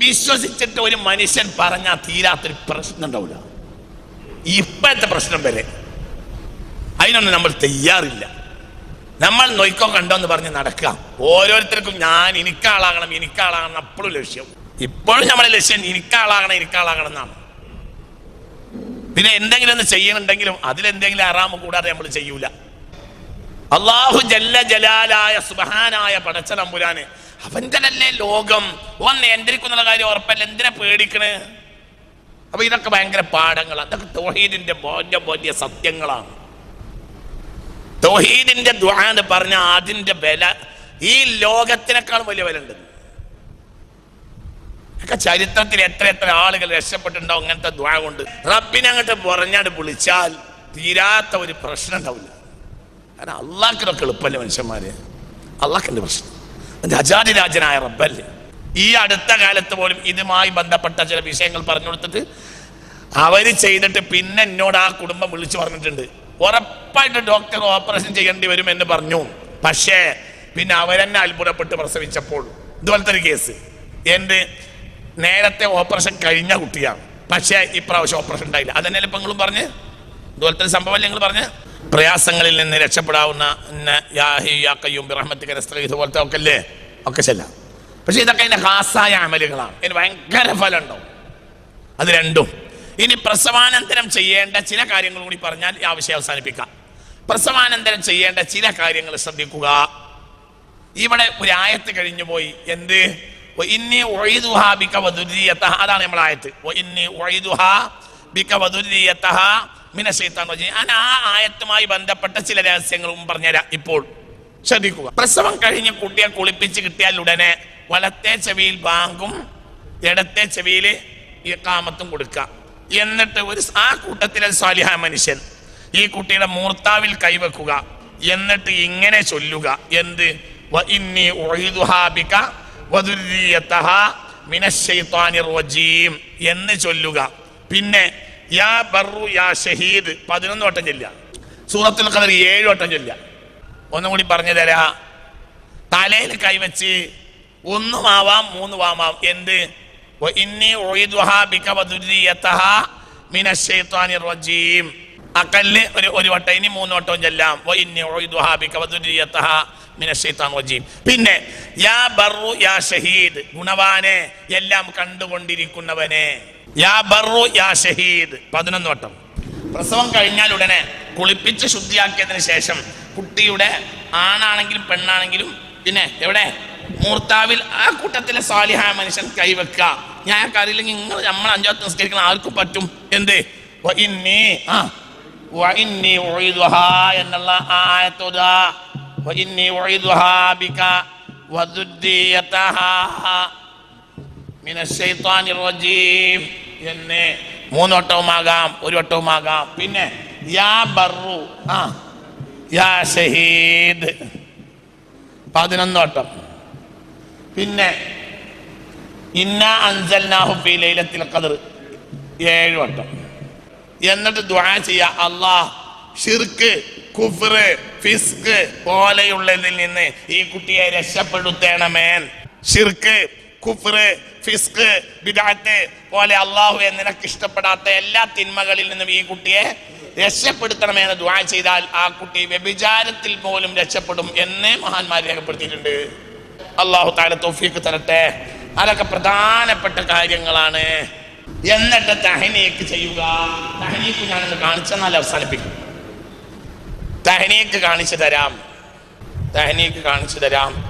വിശ്വസിച്ചിട്ട് ഒരു മനുഷ്യൻ പറഞ്ഞാൽ തീരാത്തൊരു പ്രശ്നം ഉണ്ടാവില്ല. ഇപ്പോഴത്തെ പ്രശ്നം വരെ അതിനൊന്നും നമ്മൾ തയ്യാറില്ല. നമ്മൾ നൊയ്ക്കോ കണ്ടോ എന്ന് പറഞ്ഞ് നടക്കാം. ഓരോരുത്തർക്കും എനിക്കാളാകണം അപ്പോഴും ലക്ഷ്യം. ഇപ്പോഴും നമ്മളെ ലക്ഷ്യം എനിക്കാളാകണം എന്നാണ്. പിന്നെ എന്തെങ്കിലും ഒന്ന് ചെയ്യണമെങ്കിലും അതിലെന്തെങ്കിലും അറാമ് കൂടാതെ നമ്മൾ ചെയ്യൂല. അല്ലാഹു ജല്ല ജലാലായ സുബ്ഹാനായ പടച്ചതമ്പുരാന് അവന്റെ ലോകം ഒന്ന് എന്തിരിക്കുന്നുള്ള കാര്യം ഉറപ്പല്ല. എന്തിനാ പേടിക്കണ്? അപ്പൊ ഇതൊക്കെ ഭയങ്കര പാഠങ്ങളാണ്. അതൊക്കെ തൗഹീദിന്റെ ബോധ്യ സത്യങ്ങളാണ്. തൗഹീദിന്റെ ദുആ എന്ന് പറഞ്ഞ അതിന്റെ വില ഈ ലോകത്തിനേക്കാൾ വലിയ വില ഉണ്ട്. ഒക്കെ ചരിത്രത്തിൽ എത്ര ആളുകൾ രക്ഷപ്പെട്ടിട്ടുണ്ടാവും അങ്ങനത്തെ ദുആ കൊണ്ട്. റബ്ബിനെ അങ്ങോട്ട് പറഞ്ഞാട് വിളിച്ചാൽ തീരാത്ത ഒരു പ്രശ്നം ഉണ്ടാവില്ല. കാരണം അള്ളാഹ്ക്കിനൊക്കെ എളുപ്പമല്ലേ മനുഷ്യന്മാര്? അള്ളാഹ്ക്കിന്റെ പ്രശ്നം രാജാതിരാജനായ റബ്ബല്ലേ. ഈ അടുത്ത കാലത്ത് പോലും ഇതുമായി ബന്ധപ്പെട്ട ചില വിഷയങ്ങൾ പറഞ്ഞു കൊടുത്തിട്ട് അവര് ചെയ്തിട്ട് പിന്നെ എന്നോട് ആ കുടുംബം വിളിച്ചു പറഞ്ഞിട്ടുണ്ട്, ഉറപ്പായിട്ട് ഡോക്ടർ ഓപ്പറേഷൻ ചെയ്യേണ്ടി വരും എന്ന് പറഞ്ഞു. പക്ഷേ പിന്നെ അവരെന്നെ അത്ഭുതപ്പെട്ട് പ്രസവിച്ചപ്പോൾ ഇതുപോലത്തെ ഒരു കേസ്. എൻ്റെ നേരത്തെ ഓപ്പറേഷൻ കഴിഞ്ഞ കുട്ടിയാണ്, പക്ഷേ ഇപ്രാവശ്യം ഓപ്പറേഷൻ ഉണ്ടായില്ല. അതന്നെയല്ലേ ഇപ്പം നിങ്ങളും പറഞ്ഞ് ഇതുപോലത്തെ ഒരു സംഭവമല്ലേ നിങ്ങൾ പറഞ്ഞ്? പ്രയാസങ്ങളിൽ നിന്ന് രക്ഷപ്പെടാവുന്ന ഇതുപോലത്തെ ഒക്കെ അല്ലേ ഒക്കെ ചെല്ലാം. പക്ഷെ ഇതൊക്കെ അതിൻ്റെ ഖാസായ അമലുകളാണ്. ഇതിന് ഭയങ്കര ഫലം ഉണ്ടാവും. അത് രണ്ടും. ഇനി പ്രസവാനന്തരം ചെയ്യേണ്ട ചില കാര്യങ്ങൾ കൂടി പറഞ്ഞാൽ ഈ ആവശ്യം അവസാനിപ്പിക്കാം. പ്രസവാനന്തരം ചെയ്യേണ്ട ചില കാര്യങ്ങൾ ശ്രദ്ധിക്കുക. ഇവിടെ ഒരു ആയത്ത് കഴിഞ്ഞു പോയി. എന്ത്? ഇന്നി ഉഈദുഹാ ബിക വദുരിയതഹ, അതാണ് നമ്മൾ ആയത്ത്. ഇന്നി ഉഈദുഹാ ബിക വദുരിയതഹ മിനശ് ശൈത്താനിർ റജീം. ആ ആയത്തുമായി ബന്ധപ്പെട്ട ചില രഹസ്യങ്ങളും പറഞ്ഞുതരാം. ഇപ്പോൾ ശ്രദ്ധിക്കുക. പ്രസവം കഴിഞ്ഞ് കുട്ടിയെ കുളിപ്പിച്ച് കിട്ടിയാൽ ഉടനെ വലത്തെ ചെവിയിൽ ബാങ്കും ഇടത്തെ ചെവിയിൽ ഇഖാമത്തും കൊടുക്കുക. എന്നിട്ട് ആ കൂട്ടത്തിലെ സാലിഹായ മനുഷ്യൻ ഈ കുട്ടിയുടെ മൂർത്താവിൽ കൈവെക്കുക. എന്നിട്ട് ഇങ്ങനെ ചൊല്ലുക. എന്ത്? വഇന്നി ഉഈദുഹാ ബിക വദുർരിയതഹാ മിനശ്ശൈത്വാനിർ റജീം എന്ന് ചൊല്ലുക. പിന്നെ യാ ബർറു യാ ഷഹീദ് 11 വട്ടം ചൊല്ലുക. സൂറത്തുൽ ഖദർ 7 വട്ടം ചൊല്ലുക. ഒന്നും കൂടി പറഞ്ഞു തരാ. തലയിൽ കൈവച്ച് 1 ആവാം 3 ആവാം. എന്ത്? വഇന്നി ഉഈദുഹാ ബിക വദുർരിയതഹാ മിനശ്ശൈത്വാനിർ റജീം. അക്കല്ല് ഒരു വട്ടം, ഇനി 3 വട്ടവും ചെല്ലാം. വഇന്നി ഉഈദുഹാ ബിക വദുർരിയതഹാ മിനശ്ശൈത്വാനിർ റജീം. പിന്നെ യാ ബർറു യാ ഷഹീദ്, ഗുണവാനെ, എല്ലാം കണ്ടുകൊണ്ടിരിക്കുന്നവനെ. യാ ബർറു യാ ഷഹീദ് 11 വട്ടം. പ്രസവം കഴിഞ്ഞാൽ ഉടനെ കുളിപ്പിച്ച് ശുദ്ധിയാക്കിയതിന് ശേഷം കുട്ടിയുടെ ആണാണെങ്കിലും പെണ്ണാണെങ്കിലും പിന്നെ എവിടെ മൂർത്താവിൽ ആ കൂട്ടത്തിലെ സാലിഹായ മനുഷ്യൻ കൈവെക്കുക. ഞാൻ അറിയില്ലെങ്കിൽ നമ്മൾ 5 വട്ടം നിസ്കരിക്കണം, ആർക്കും പറ്റും. എന്ത്? വഇന്നി ഉഈദുഹാ എന്നുള്ള ആ ആയത്തോതാ. വഇന്നി ഉഈദുഹാ ബിക വദുർരിയതഹാ മിനശ്ശൈത്വാനിർ റജീം എന്ന് 3 വട്ടവുമാകാം, 1 വട്ടവുമാകാം. പിന്നെ യാ ബർറു യാ ഷഹീദ് 11 വട്ടം. പിന്നെ ഇന്നാ അൻസൽനാഹു ഫീ ലൈലത്തുൽ ഖദ്ർ 7 വട്ടം. എന്നിട്ട് ദുആ ചെയ്യുക, അല്ലാഹ് ശിർക്ക്, കുഫ്ർ, ഫിസ്ക് പോലെയുള്ളതിൽ നിന്ന് ഈ കുട്ടിയെ രക്ഷപ്പെടുത്തണമേ. ശിർക്ക്, കുഫ്ർ, ഫിസ്ക്, ബിദ്അത്ത് പോലെ അല്ലാഹുവേ നിനക്ക് ഇഷ്ടപ്പെടാത്ത എല്ലാ തിന്മകളിൽ നിന്നും ഈ കുട്ടിയെ രക്ഷപ്പെടുത്തണമെന്ന് ദുആ ചെയ്താൽ ആ കുട്ടി വ്യഭിചാരത്തിൽ പോലും രക്ഷപ്പെടും എന്ന് മഹാന്മാർ രേഖപ്പെടുത്തിയിട്ടുണ്ട്. അല്ലാഹു തആല തൗഫീഖ് തരട്ടെ. അതൊക്കെ പ്രധാനപ്പെട്ട കാര്യങ്ങളാണ്. എന്നിട്ട് തഹ്നീക്ക് ചെയ്യുക. തഹ്നീക്ക് ഞാനൊന്ന് കാണിച്ചെന്നാൽ അവസാനിപ്പിക്കും. തഹ്നീക്ക് കാണിച്ചു തരാം.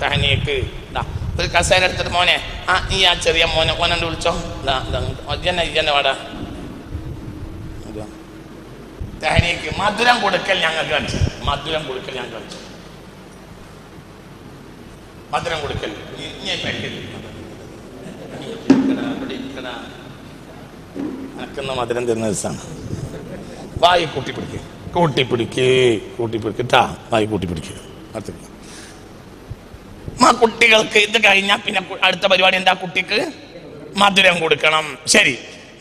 തഹ്നീക്ക് ഒരു കസേര എടുത്തിട്ട്, മോനെ ഈ ആ ചെറിയ മോനെ വിളിച്ചോ, വാടാ. തഹ്നീക്ക് മധുരം കൊടുക്കൽ ഞങ്ങൾക്ക് കാണിച്ചു. മധുരം കൊടുക്കൽ അനക്കുന്ന മധുരം തരുന്ന ദിവസമാണ്. വായി കൂട്ടിപ്പിടിക്കുക വായി കൂട്ടിപ്പിടിക്കുക. കുട്ടികൾക്ക് ഇത് കഴിഞ്ഞാൽ പിന്നെ അടുത്ത പരിപാടി എന്താ? കുട്ടിക്ക് മധുരം കൊടുക്കണം. ശരി,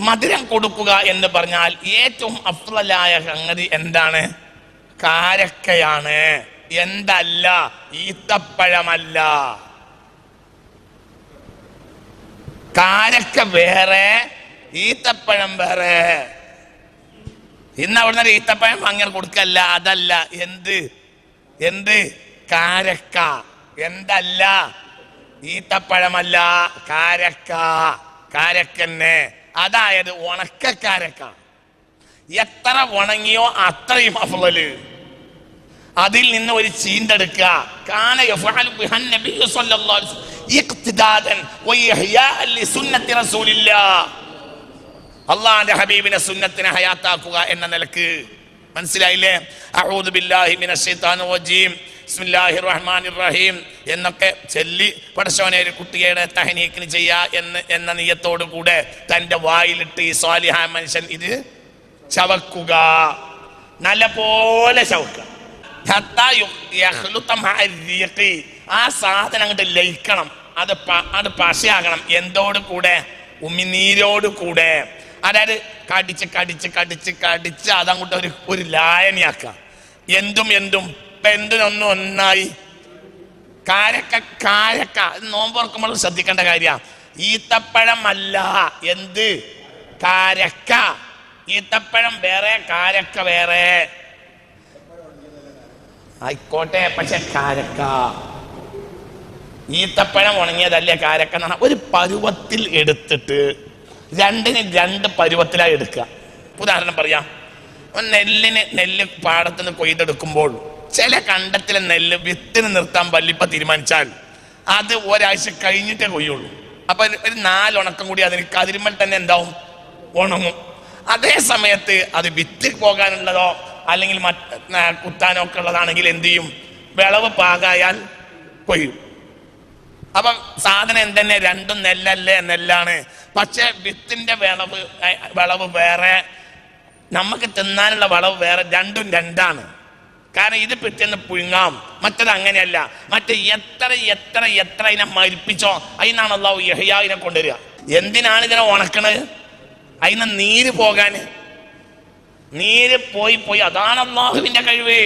മധുരം കൊടുക്കുക എന്ന് പറഞ്ഞാൽ ഏറ്റവും അഫ്ളലായ സംഗതി എന്താണ്? കാരക്കയാണ്. എന്തല്ല, ഈത്തപ്പഴമല്ല. കാരക്ക വേറെ, ഈത്തപ്പഴം വേറെ. ഇന്ന് അവിടുന്ന് ഈത്തപ്പഴം അങ്ങനെ കൊടുക്കല്ല, അതല്ല. എന്ത് കാരക്ക. എന്തല്ല, ഈത്തപ്പഴമല്ല, കാരക്കന്നെ. അതായത് ഉണക്കക്കാരക്ക. എത്ര ഉണങ്ങിയോ അത്രയും അഫ്ളല്. അതിൽ നിന്ന് ഒരു ചീന്തെടുക്കുക. അള്ളാന്റെ ഹബീബിനെ സുന്നത്തിനെ ഹയാത്താക്കുക എന്ന നിലക്ക്. മനസ്സിലായില്ലേ? അഊദു ബില്ലാഹി മിനശ് ശൈത്താനിർ റജീം ബിസ്മില്ലാഹിർ റഹ്മാനിർ റഹീം എന്നൊക്കെ ചൊല്ലി പടച്ചോനെ ഒരു കുട്ടിയുടെ തഹ്നീക്കിന് എന്ന നിയത്തോടു കൂടെ തൻ്റെ വായിലിട്ട് ഈ സ്വാലിഹായ മനുഷ്യൻ ഇത് ചവക്കുക. നല്ല പോലെ ചവക്കുക. ആ സാധനം അങ്ങോട്ട് ലയിക്കണം. അത് പശയാകണം. എന്തോട് കൂടെ? ഉമിനീരോട് കൂടെ. അതായത് കടിച്ച് അതങ്ങോട്ട് ഒരു ലായനിയാക്കുക. എന്തിനൊന്നും ഒന്നായി. കാരക്ക നോമ്പുറക്കുമ്പോൾ ശ്രദ്ധിക്കേണ്ട കാര്യ. ഈത്തപ്പഴമല്ല. എന്ത്? കാരക്ക. ഈത്തപ്പഴം വേറെ, കാരക്ക വേറെ. ആയിക്കോട്ടെ, പക്ഷെ കാരക്ക. ഈത്തപ്പഴം ഉണങ്ങിയതല്ലേ കാരക്ക എന്ന് പറഞ്ഞാൽ ഒരു പരുവത്തിൽ എടുത്തിട്ട് രണ്ടിന് 2 പരുവത്തിലായി എടുക്കുക. ഉദാഹരണം പറയാം. നെല്ല് പാടത്തുനിന്ന് കൊയ്തെടുക്കുമ്പോൾ ചില കണ്ടത്തിലെ നെല്ല് വിത്തിന് നിർത്താൻ വല്ലിപ്പ തീരുമാനിച്ചാൽ അത് ഒരാഴ്ച കഴിഞ്ഞിട്ടേ കൊയ്യുള്ളൂ. അപ്പൊ ഒരു 4 ഉണക്കം കൂടി അതിന് കതിരുമ്മൽ തന്നെ എന്താവും? ഉണങ്ങും. അതേ സമയത്ത് അത് വിറ്റ് പോകാനുള്ളതോ അല്ലെങ്കിൽ കുത്താനോ ഒക്കെ ഉള്ളതാണെങ്കിൽ എന്ത് ചെയ്യും? വിളവ് പാകായാൽ കൊയ്യും. അപ്പൊ സാധനം എന്തെന്നെ? രണ്ടും നെല്ലാണ്. പക്ഷെ വിത്തിന്റെ വിളവ് വേറെ, നമുക്ക് തിന്നാനുള്ള വളവ് വേറെ, രണ്ടും രണ്ടാണ്. കാരണം ഇത് പിറ്റേന്ന് പുഴുങ്ങാം, മറ്റത് അങ്ങനെയല്ല. മറ്റേ എത്ര എത്ര എത്ര അതിനെ മരിപ്പിച്ചോ അതിനാണ് അല്ലാഹു യഹ്യാവിനെ കൊണ്ടുവരിക. എന്തിനാണ് ഇതിനെ ഉണക്കണത്? അതിന് നീര് പോകാൻ. നീര് പോയി പോയി അതാണ് അല്ലാഹുവിന്റെ കഴിവ്.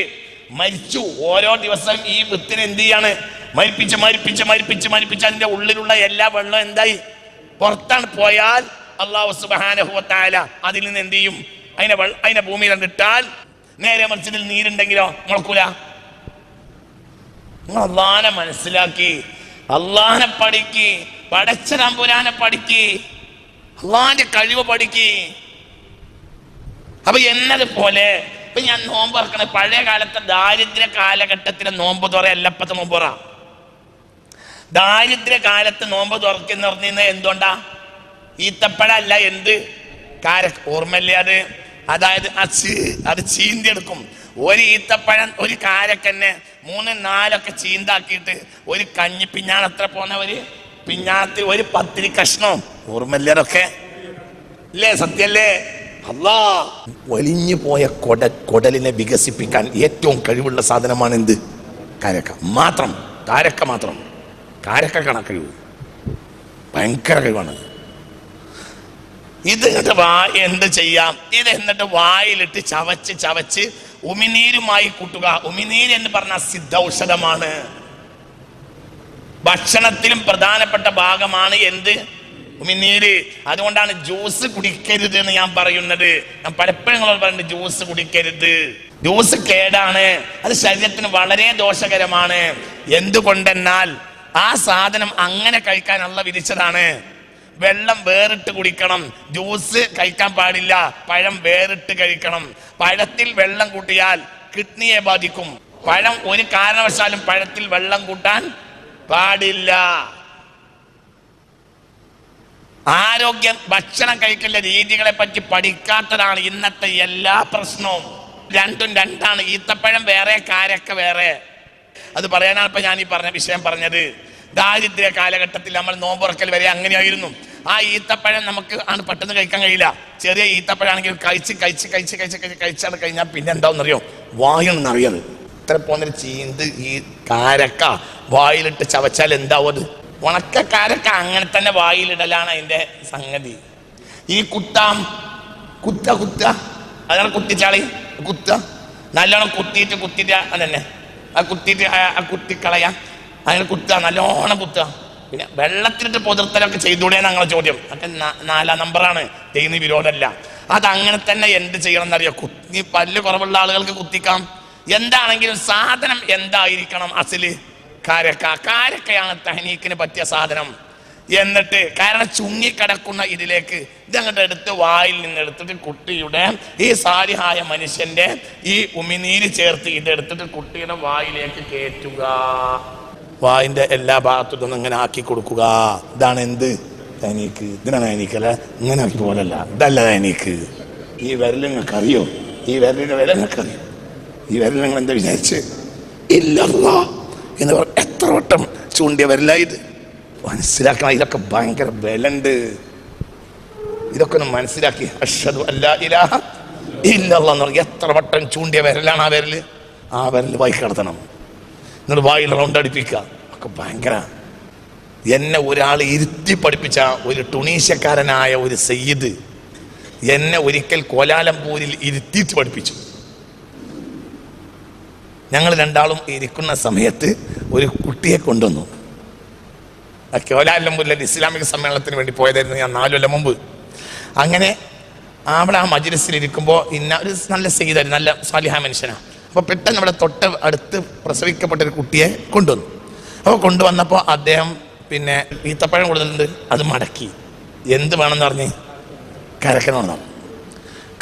മരിച്ചു ഓരോ ദിവസം ഈ വിത്തിന് എന്ത് ചെയ്യാണ്? മരിപ്പിച്ച് മരിപ്പിച്ച് മരിപ്പിച്ച് മരിപ്പിച്ച് അതിന്റെ ഉള്ളിലുള്ള എല്ലാ വെള്ളവും എന്തായി പുറത്താണ് പോയാൽ അല്ലാഹു സുബ്ഹാനഹു വ തആല അതിൽ നിന്ന് എന്ത് ചെയ്യും? അതിനെ ഭൂമിയിൽ ഇട്ടാൽ നേരെ മറിച്ചതിൽ നീരുണ്ടെങ്കിലോ മുളക്കൂല. നിങ്ങൾ അല്ലാഹനെ മനസ്സിലാക്കി, അല്ലാഹനെ പഠിക്ക്, പടച്ച തമ്പുരാനെ പഠിക്ക്, അല്ലാഹന്റെ കഴിവ് പഠിക്ക്. അപ്പൊ എന്നതുപോലെ ഇപ്പൊ ഞാൻ നോമ്പ് തുറക്കണ പഴയ കാലത്തെ ദാരിദ്ര്യ കാലഘട്ടത്തിലെ നോമ്പ് തുറ അല്ലപ്പത്തെ നോമ്പ് തുറ. ദാരിദ്ര്യ കാലത്ത് നോമ്പ് തുറക്കുന്ന പറഞ്ഞ എന്തുകൊണ്ടാ? ഈത്തപ്പഴ അല്ല, എന്ത് ഓർമ്മല്ലേ അത്? അതായത് അത് ചീന്തിയെടുക്കും. ഒരു ഈത്തപ്പഴം ഒരു കാരക്കന്നെ 3-4 ചീന്താക്കിയിട്ട് ഒരു കഞ്ഞി പിഞ്ഞാണത്ര പോന്ന ഒരു പിഞ്ഞാണത്തിൽ ഒരു പത്തിരി കഷ്ണം, ഓർമ്മല്ലേ അതൊക്കെ? അല്ലേ? സത്യല്ലേ? അല്ലാ വലിഞ്ഞു പോയ കൊടലിനെ വികസിപ്പിക്കാൻ ഏറ്റവും കഴിവുള്ള സാധനമാണ് എന്ത്? കാരക്ക മാത്രം. കാരക്ക മാത്രം. കാരക്കാണ് കഴിവ്, ഭയങ്കര കഴിവാണ്. ഇത് എന്ത് ചെയ്യാം? ഇത് എന്നിട്ട് വായിലിട്ട് ചവച്ച് ചവച്ച് ഉമിനീരുമായി കൂട്ടുക. ഉമിനീര് എന്ന് പറഞ്ഞ സിദ്ധൌഷധമാണ്. ഭക്ഷണത്തിലും പ്രധാനപ്പെട്ട ഭാഗമാണ് എന്ത്? ഉമിനീര്. അതുകൊണ്ടാണ് ജ്യൂസ് കുടിക്കരുത് എന്ന് ഞാൻ പറയുന്നത്. ഞാൻ പലപ്പോഴും നിങ്ങളോട് പറയുന്നത് ജ്യൂസ് കുടിക്കരുത്. ജ്യൂസ് കേടാണ്, അത് ശരീരത്തിന് വളരെ ദോഷകരമാണ്. എന്തുകൊണ്ടെന്നാൽ ആ സാധനം അങ്ങനെ കഴിക്കാൻ അല്ലാഹു വിധിച്ചതാണ്. വെള്ളം വേറിട്ട് കുടിക്കണം, ജ്യൂസ് കഴിക്കാൻ പാടില്ല. പഴം വേറിട്ട് കഴിക്കണം. പഴത്തിൽ വെള്ളം കൂട്ടിയാൽ കിഡ്നിയെ ബാധിക്കും. പഴം ഒരു കാരണവശാലും പഴത്തിൽ വെള്ളം കൂട്ടാൻ പാടില്ല. ആരോഗ്യം ഭക്ഷണം കഴിക്കുന്ന രീതികളെ പറ്റി പഠിക്കാത്തതാണ് ഇന്നത്തെ എല്ലാ പ്രശ്നവും. രണ്ടും രണ്ടാണ്. ഈത്തപ്പഴം വേറെ, കാരക്ക വേറെ. അത് പറയാനാണ് ഇപ്പൊ ഞാൻ ഈ പറഞ്ഞ വിഷയം പറഞ്ഞത്. ദാരിദ്ര്യ കാലഘട്ടത്തിൽ നമ്മൾ നോമ്പുറക്കൽ വരെ അങ്ങനെയായിരുന്നു. ആ ഈത്തപ്പഴം നമുക്ക് പെട്ടെന്ന് കഴിക്കാൻ കഴിയില്ല. ചെറിയ ഈത്തപ്പഴാണെങ്കിൽ കഴിച്ചാൽ കഴിഞ്ഞാൽ പിന്നെ എന്താണെന്നറിയോ? വായുണെന്നറിയത് ഇത്ര പോന്നൊരു ചീന്ത് ഈ കാരക്ക വായിലിട്ട് ചവച്ചാൽ എന്താവും? അത് ഉണക്ക കാരക്ക അങ്ങനെ തന്നെ വായിലിടലാണ് അതിന്റെ സംഗതി. ഈ കുത്ത അതാണ് കുത്തിച്ചാളി നല്ലോണം കുത്തിയിട്ട് അതന്നെ കുത്തിക്കളയാ, അങ്ങനെ നല്ലോണം കുത്തുക. പിന്നെ വെള്ളത്തിലിട്ട് പൊതിർത്തലൊക്കെ ചെയ്തൂടെ ഞങ്ങളെ ചോദ്യം. അതൊക്കെ 4 നമ്പറാണ്, ചെയ്യുന്ന വിരോധമല്ല. അതങ്ങനെ തന്നെ എന്ത് ചെയ്യണം എന്നറിയോ? കുത്തി പല്ല് കുറവുള്ള ആളുകൾക്ക് കുത്തിക്കാം. എന്താണെങ്കിലും സാധനം എന്തായിരിക്കണം? അസില് കാരക്കയാണ് തഹ്നീക്കിന് പറ്റിയ സാധനം. എന്നിട്ട് കാരണം ചുങ്ങിക്കിടക്കുന്ന ഇതിലേക്ക് ഇതങ്ങോട്ട് എടുത്ത് വായിൽ നിന്ന് എടുത്തിട്ട് കുട്ടിയുടെ ഈ സാലിഹായ മനുഷ്യന്റെ ഈ ഉമിനീര് ചേർത്ത് ഇതെടുത്തിട്ട് കുട്ടിയുടെ വായിലേക്ക് കയറ്റുക. വായിന്റെ എല്ലാ ഭാഗത്തും ഇങ്ങനെ ആക്കി കൊടുക്കുക. ഇതാണ് എന്ത്? തഹ്നീക്ക്. ഇതിനാണ് തഹ്നീക്കല്ല, ഇങ്ങനെ ആക്കി പോലല്ല, ഇതല്ല തഹ്നീക്ക്. ഈ വിരൽ നിങ്ങൾക്ക് അറിയോ? ഈ വിരലിന്റെ വില നിങ്ങൾക്ക് അറിയോ? ഈ വിരൽ നിങ്ങൾ എന്താ വിചാരിച്ച്? ഇല്ലല്ലാ എന്ന് എത്ര വട്ടം ചൂണ്ടിയ വിരലായത് മനസ്സിലാക്കണം. ഇതൊക്കെ ഭയങ്കര വിലണ്ട്. ഇതൊക്കെ ഒന്ന് മനസ്സിലാക്കി അഷ്ഹദു അല്ലാ ഇലാഹ ഇല്ലല്ലാഹ് എന്ന് പറഞ്ഞാൽ എത്ര വട്ടം ചൂണ്ടിയ വിരലാണ് ആ വിരല്. ആ വിരൽ വായി കിടത്തണം, എന്നിട്ട് വായിൽ റൗണ്ട് അടിപ്പിക്കുക. ഒക്കെ ഭയങ്കര. എന്നെ ഒരാൾ ഇരുത്തി പഠിപ്പിച്ച ഒരു ടുണീഷ്യക്കാരനായ ഒരു സയ്യിദ് എന്നെ ഒരിക്കൽ കോലാലംപൂരിൽ ഇരുത്തിയിട്ട് പഠിപ്പിച്ചു. ഞങ്ങൾ രണ്ടാളും ഇരിക്കുന്ന സമയത്ത് ഒരു കുട്ടിയെ കൊണ്ടുവന്നു. കോലാലംപൂരിലെ ഇസ്ലാമിക സമ്മേളനത്തിന് വേണ്ടി പോയതായിരുന്നു ഞാൻ 4 കൊല്ലം മുമ്പ്. അങ്ങനെ അവിടെ ആ മജ്‌ലിസിലിരിക്കുമ്പോൾ ഒരു നല്ല സയ്യിദായിരുന്നു, നല്ല സാലിഹ മനുഷ്യനാണ്. അപ്പോൾ പെട്ടെന്ന് നമ്മുടെ തൊട്ട് അടുത്ത് പ്രസവിക്കപ്പെട്ടൊരു കുട്ടിയെ കൊണ്ടുവന്നു. അപ്പോൾ കൊണ്ടുവന്നപ്പോൾ അദ്ദേഹം പിന്നെ ഈത്തപ്പഴം കൊടുത്തിട്ടുണ്ട്, അത് മടക്കി. എന്ത് വേണമെന്ന് പറഞ്ഞ്? കാരക്കണമെന്ന് പറഞ്ഞു.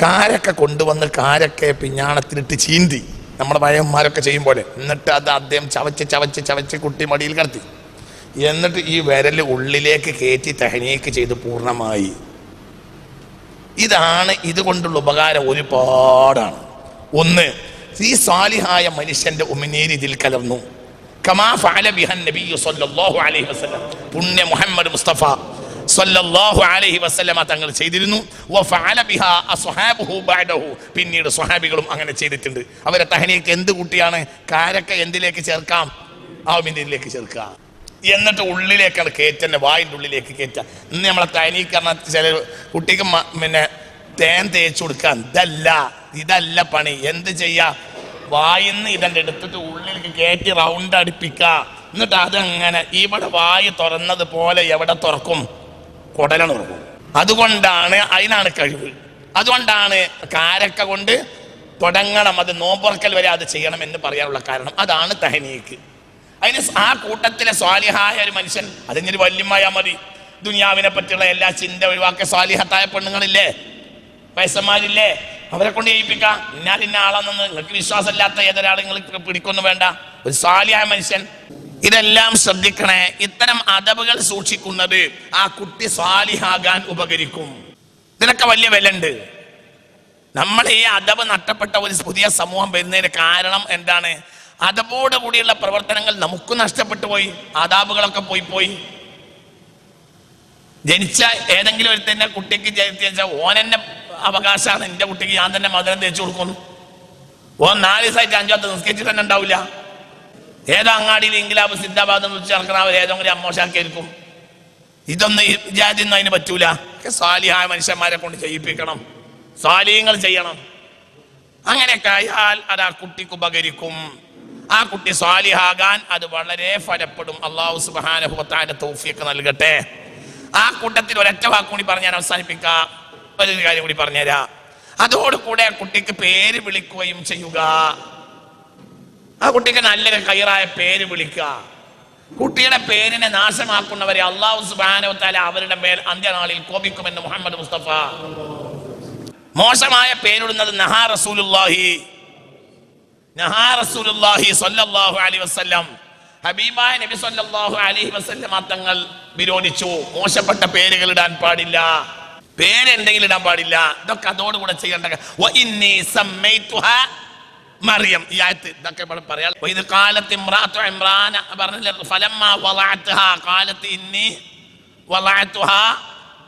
കാരക്ക കൊണ്ടുവന്ന് കാരക്കയെ പിഞ്ഞാണത്തിലിട്ട് ചീന്തി, നമ്മുടെ പഴയന്മാരൊക്കെ ചെയ്യും പോലെ. എന്നിട്ട് അത് അദ്ദേഹം ചവച്ച് കുട്ടി മടിയിൽ കിടത്തി. എന്നിട്ട് ഈ വിരൽ ഉള്ളിലേക്ക് കയറ്റി തഹ്നീക്ക് ചെയ്ത് പൂർണ്ണമായി. ഇതാണ് ഇതുകൊണ്ടുള്ള ഉപകാരം ഒരുപാടാണ്. ഒന്ന്, ഈ സാലിഹായ മനുഷ്യന്റെ ഉമിനീര് ഇതിൽ കലർന്നു. കമാ ഫഅല ബിഹൻ നബി സല്ലല്ലാഹു അലൈഹി വസല്ലം, പുണ്യ മുഹമ്മദ് മുസ്തഫ സ്വല്ലല്ലാഹു അലൈഹി വസല്ലമ തങ്ങൾ ചെയ്തിരുന്നു. വഫഅല ബിഹാ അസ്ഹാബുഹു ബഅദഹു, പിന്നീട് സ്വഹാബികളും അങ്ങനെ ചെയ്തിട്ടുണ്ട്. അവരെ തഹ്നീക്ക് എന്ത് കുട്ടിയാണ്? കാരക്ക എന്തിലേക്ക് ചേർക്കാം? ആമിനിലേക്ക് ചേർക്കാം, എന്നിട്ട് ഉള്ളിലേക്കാണ് കയറ്റന്നെ, വായിൻ്റെ ഉള്ളിലേക്ക് കയറ്റുക. ഇന്ന് നമ്മളെ തഹ്നീക്ക് പറഞ്ഞാൽ ചില കുട്ടിക്ക് പിന്നെ തേൻ തേച്ച് കൊടുക്കാൻ, ഇതല്ല പണി. എന്ത് ചെയ്യാ? വായിന്ന് ഇതെല്ലാം എടുത്തിട്ട് ഉള്ളിലേക്ക് കയറ്റി റൗണ്ട് അടുപ്പിക്കുക. എന്നിട്ട് അതങ്ങനെ ഇവിടെ വായു തുറന്നത് പോലെ എവിടെ തുറക്കും? കുടലാണ് തുറക്കും. അതുകൊണ്ടാണ്, അതിനാണ് കഴിവ്. അതുകൊണ്ടാണ് കാരക്ക കൊണ്ട് തുടങ്ങണം, അത് നോമ്പുറക്കൽ വരെ അത് ചെയ്യണം എന്ന് പറയാനുള്ള കാരണം അതാണ് തഹ്നീക്ക്. അതിന് ആ കൂട്ടത്തിലെ സ്വാലിഹായ ഒരു മനുഷ്യൻ, അതിനൊരു വല്യമായ മതി, ദുനിയാവിനെ പറ്റിയുള്ള എല്ലാ ചിന്ത ഒഴിവാക്കിയ സ്വാലിഹത്തായ പെണ്ണുങ്ങളില്ലേ, വയസ്സന്മാരില്ലേ, അവരെ കൊണ്ട് ചെയ്യിപ്പിക്കാം. ഇന്ന ആളാണെന്ന് നിങ്ങൾക്ക് വിശ്വാസമില്ലാത്ത ഏതൊരാൾ നിങ്ങൾക്ക് പിടിക്കൊന്നും വേണ്ട, ഒരു സ്വാലിഹായ മനുഷ്യൻ. ഇതെല്ലാം ശ്രദ്ധിക്കണേ. ഇത്തരം അദബുകൾ സൂക്ഷിക്കുന്നത് ആ കുട്ടി സ്വാലിഹാകാൻ ഉപകരിക്കും. ഇതിനൊക്കെ വലിയ വിലയുണ്ട്. നമ്മൾ ഈ അദബ് നഷ്ടപ്പെട്ട ഒരു പുതിയ സമൂഹം വരുന്നതിന് കാരണം എന്താണ്? അദബോട് കൂടിയുള്ള പ്രവർത്തനങ്ങൾ നമുക്ക് നഷ്ടപ്പെട്ടു പോയി. ആദാബുകളൊക്കെ പോയി. ജനിച്ച ഏതെങ്കിലും ഒരു തന്നെ കുട്ടിക്ക് ഓനെന്നെ അവകാശമാണ്, എൻ്റെ കുട്ടിക്ക് ഞാൻ തന്നെ മധുരം തേച്ചു കൊടുക്കുന്നു. ഓൻ 4 ദിവസമായിട്ട് 5 വട്ടം നിസ്കരിച്ചിട്ട് തന്നെ ഉണ്ടാവില്ല. ഏതോ അങ്ങാടിയിൽ ഇംഗ്ലാബ് സിദ്ധാബാദ് എന്ന് വെച്ച് നടക്കണവർ ഏതെങ്കിലും അമ്മോശാക്കിയിരിക്കും. ഇതൊന്നും ജാതിയൊന്നും അതിന് പറ്റൂല. സ്വാലിഹായ മനുഷ്യന്മാരെ കൊണ്ട് ചെയ്യിപ്പിക്കണം, സ്വാലിഹ്യങ്ങൾ ചെയ്യണം. അങ്ങനെയൊക്കെ ആയാൽ അത് ആ കുട്ടിക്ക് ഉപകരിക്കും. ആ കുട്ടി സ്വാലിഹാകാൻ അത് വളരെ ഫലപ്പെടും. അല്ലാഹു സുബ്ഹാനഹു വ തആല തൗഫീഖ് നൽകട്ടെ. ആ കൂട്ടത്തിൽ ഒരൊറ്റ വാക്ക് കൂടി പറഞ്ഞ് ഞാൻ അവസാനിപ്പിക്കാം. ഒരു കാര്യം കൂടി പറഞ്ഞുതരാം. അതോടുകൂടെ കുട്ടിക്ക് പേര് വിളിക്കുകയും ചെയ്യുക. ആ കുട്ടിക്ക് നല്ലൊരു ഖൈറായ പേര് വിളിക്കുക. കുട്ടിയുടെ പേരിനെ നാശമാക്കുന്നവരെ അല്ലാഹു സുബ്ഹാനഹു വ തആല അവരുടെ മേൽ അന്ത്യനാളിൽ കോപിക്കുമെന്ന് മുഹമ്മദ് മുസ്തഫ. മോശമായ പേരിടുന്നത് നഹാ റസൂലുള്ളാഹി സ്വല്ലല്ലാഹു അലൈഹി വസല്ലം, ഹബീബായ നബി സ്വല്ലല്ലാഹു അലൈഹി വസല്ലം തങ്ങൾ വിരോധിച്ചു. മോശപ്പെട്ട പേരുകൾ ഇടാൻ പാടില്ല, പേരെന്തെങ്കിലും ഇടാൻ പാടില്ല. ഇതൊക്കെ അതോടുകൂടെ ചെയ്യേണ്ട. മറിയം, ഈ ആയത്ത് ഇതൊക്കെ പറയാം. ഇത് കാലത്ത് ഇമ്രാത്തു ഇമ്രാൻ പറഞ്ഞില്ല, ഫലമ്മാ വളഅത്ഹാ ഖാലത്ത് ഇന്നി വളഅത്ഹാ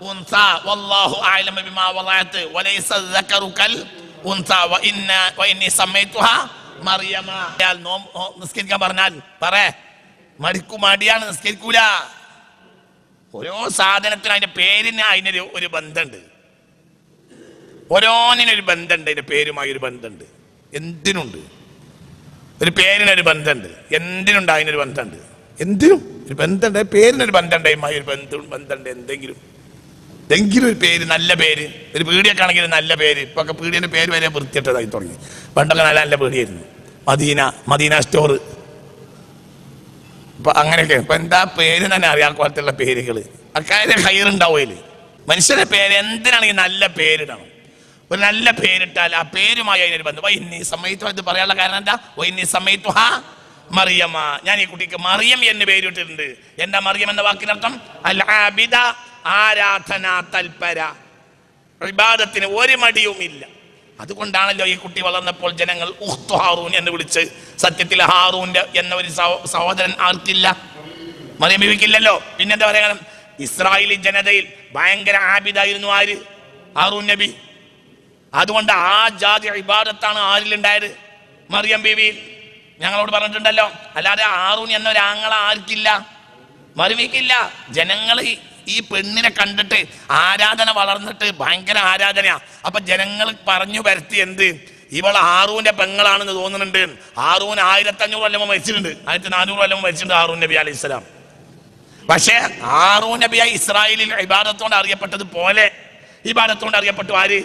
ഉൻസ വല്ലാഹു അഅലമു ബിമാ വളഅത് വലൈസ ദക്കറു കൽ ഉൻസ വഇന്നി സമ്മൈതുഹാ മറിയമ. നിസ്കരിക്കാൻ പറഞ്ഞാൽ മടിയാണ്, നിസ്കരിക്കൂല. ഓരോ സാധനത്തിനും അതിന്റെ പേരിന് അതിനൊരു ഒരു ബന്ധമുണ്ട്. ഓരോന്നിനൊരു ബന്ധമുണ്ട്, അതിന്റെ പേരുമായി ഒരു ബന്ധമുണ്ട്. എന്തിനുണ്ട് ഒരു പേരിനൊരു ബന്ധമുണ്ട്, എന്തിനുണ്ട് അതിനൊരു ബന്ധമുണ്ട്. എന്തിനും ഒരു ബന്ധമുണ്ട്, പേരിനൊരു ബന്ധമുണ്ട്, അതുമായി ഒരു ബന്ധമുണ്ട്. എന്തെങ്കിലും ഒരു പേര്, നല്ല പേര്. ഒരു പീടിയൊക്കെ ആണെങ്കിൽ നല്ല പേര്. ഇപ്പൊ ഒക്കെ പീടിയുടെ പേര് വരെ വൃത്തിയിട്ടതായി തുടങ്ങി. പണ്ടൊക്കെ നല്ല നല്ല പീടിയായിരുന്നു. Medina store. ഇപ്പൊ അങ്ങനെയൊക്കെ ഇപ്പൊ എന്താ പേര് തന്നെ അറിയാൻ പോലത്തുള്ള പേരുകൾ. അക്കാര്യം ഹൈറുണ്ടാവുകയില്. മനുഷ്യന്റെ പേര് എന്തിനാണെങ്കിൽ നല്ല പേരിടണം. ഒരു നല്ല പേരിട്ടാൽ ആ പേരുമായി അതിനൊരു ബന്ധം. വൈന്നി സമയത്തു ഇത് പറയാനുള്ള കാരണം എന്താ? വൈന്നി സമയത്തു മറിയമ്മ, ഞാൻ ഈ കുട്ടിക്ക് മറിയം എന്ന് പേരിട്ടിട്ടുണ്ട്. എന്താ മറിയം എന്ന വാക്കിനർത്ഥം? അൽ ആബിദ, ആരാധനാ തൽപര, ഇബാദത്തിന് ഒരു മടിയുമില്ല. അതുകൊണ്ടാണല്ലോ ഈ കുട്ടി വളർന്നപ്പോൾ ജനങ്ങൾ ഉഖ്തു ഹാറൂൻ എന്ന് വിളിച്ച്. സത്യത്തിൽ ഹാറൂന്റെ എന്ന ഒരു സഹോദരൻ ആർക്കില്ല? മറിയം ബീവിക്കില്ലല്ലോ. പിന്നെന്താ പറയാ? ഇസ്രായേലി ജനതയിൽ ഭയങ്കര ആബിദായിരുന്നു ആര്? ഹാറൂൻ നബി. അതുകൊണ്ട് ആ ജാതി ഇബാദത്താണ് ആരിലുണ്ടായത്? മറിയം ബീവിയിൽ. ഞങ്ങളോട് പറഞ്ഞിട്ടുണ്ടല്ലോ. അല്ലാതെ ഹാറൂൻ എന്ന ഒരു ആങ്ങള ആർക്കില്ല? മറിയമിക്കില്ല. ജനങ്ങൾ ഈ പെണ്ണിനെ കണ്ടിട്ട് ആരാധന വളർന്നിട്ട് ഭയങ്കര ആരാധനയാ. അപ്പൊ ജനങ്ങൾ പറഞ്ഞു വരുത്തി എന്ത്? ഇവൾ ഹാറൂന്റെ പെങ്ങളാണെന്ന് തോന്നുന്നുണ്ട്. ഹാറൂൻ 1500 കൊല്ലം മരിച്ചിട്ടുണ്ട്, 1400 കൊല്ലം മരിച്ചിട്ടുണ്ട് ഹാറൂൻ നബി അലൈഹി സ്വലാം. പക്ഷേ ഹാറൂൻ നബിയായി ഇസ്രായേലിൽ ഇബാദത്തോണ്ട് അറിയപ്പെട്ടത് പോലെ ഇബാദത്തോണ്ട് അറിയപ്പെട്ടു ആര്?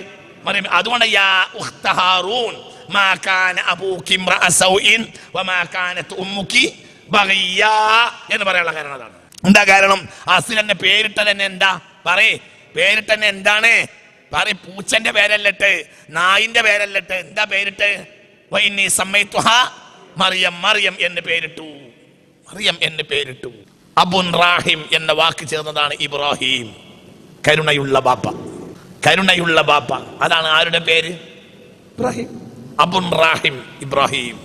മറിയം. അതുകൊണ്ട് യാ ഉഖ്ത ഹാറൂൻ മാ കാന അബൂകി ഇംറഅ സൗഇൻ വമാ കാനത് ഉമ്മുകി ബഗിയാ എന്ന് പറയാനുള്ള കാരണം അതാണ്. എന്താ കാരണം? അസ്ൽ തന്നെ പേരിട്ടത് തന്നെ എന്താ? പേരിട്ട് തന്നെ എന്താണ്? പൂച്ചന്റെ പേരല്ലിട്ട്, നായിന്റെ പേരല്ലിട്ട്. എന്താ പേരിട്ട്? വൈന്നി സമ്മൈതുഹാ മറിയം, മറിയം എന്ന് പേരിട്ടു. മറിയം എന്ന് പേരിട്ടു. അബുൻ റാഹിം എന്ന വാക്ക് ചേർന്നതാണ് ഇബ്രാഹിം, കരുണയുള്ള ബാപ്പ. കരുണയുള്ള ബാപ്പ, അതാണ് ആരുടെ പേര്? ഇബ്രാഹിം. അബുൻ റാഹിം ഇബ്രാഹിം.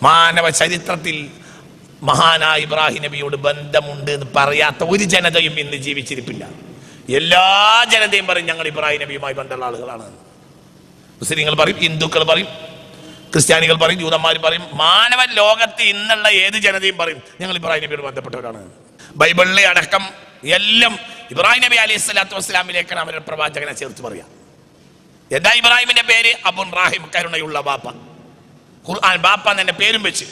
മാനവ ചരിത്രത്തിൽ മഹാനായ ഇബ്രാഹിം നബിയോട് ബന്ധമുണ്ട് എന്ന് പറയാത്ത ഒരു ജനതയും ഇന്ന് ജീവിച്ചിരിപ്പില്ല. എല്ലാ ജനതയും പറയും ഞങ്ങൾ ഇബ്രാഹിം നബിയുമായി ബന്ധമുള്ള ആളുകളാണ്. മുസ്ലിങ്ങൾ പറയും, ഹിന്ദുക്കൾ പറയും, ക്രിസ്ത്യാനികൾ പറയും, ജൂതന്മാർ പറയും, മാനവൻ ലോകത്ത് ഇന്നുള്ള ഏത് ജനതയും പറയും ഞങ്ങൾ ഇബ്രാഹിം നബിയോട് ബന്ധപ്പെട്ടവരാണ്. ബൈബിളിലെ അടക്കം എല്ലാം ഇബ്രാഹിം നബി അലൈഹി സ്വലാത്തു വസ്സലാമിലേക്കാണ് അവരുടെ പ്രവാചകനെ ചേർത്ത് പറയാം. എന്താ ഇബ്രാഹിമിന്റെ പേര്? അബുൻ റാഹിം, കരുണയുള്ള ബാപ്പ. ഖുർആൻ ബാപ്പ എന്നെ പേരും വെച്ച്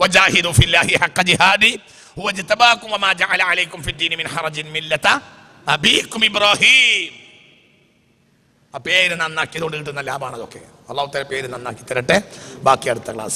വജാഹിദു ഫില്ലാഹി ഹഖ ജിഹാദി വജ്തബാകും വമാ ജഅല അലൈക്കും ഫിദ്ദീനി മിൻ ഹറജിൻ മില്ലത അബീകും ഇബ്രാഹിം. ആ പേര് നന്നാക്കിയതുകൊണ്ട് കിട്ടുന്ന ലാഭമാണ് അതൊക്കെ. അല്ലാഹു തആല പേര് നന്നാക്കി തരട്ടെ. ബാക്കി അടുത്ത ക്ലാസ്.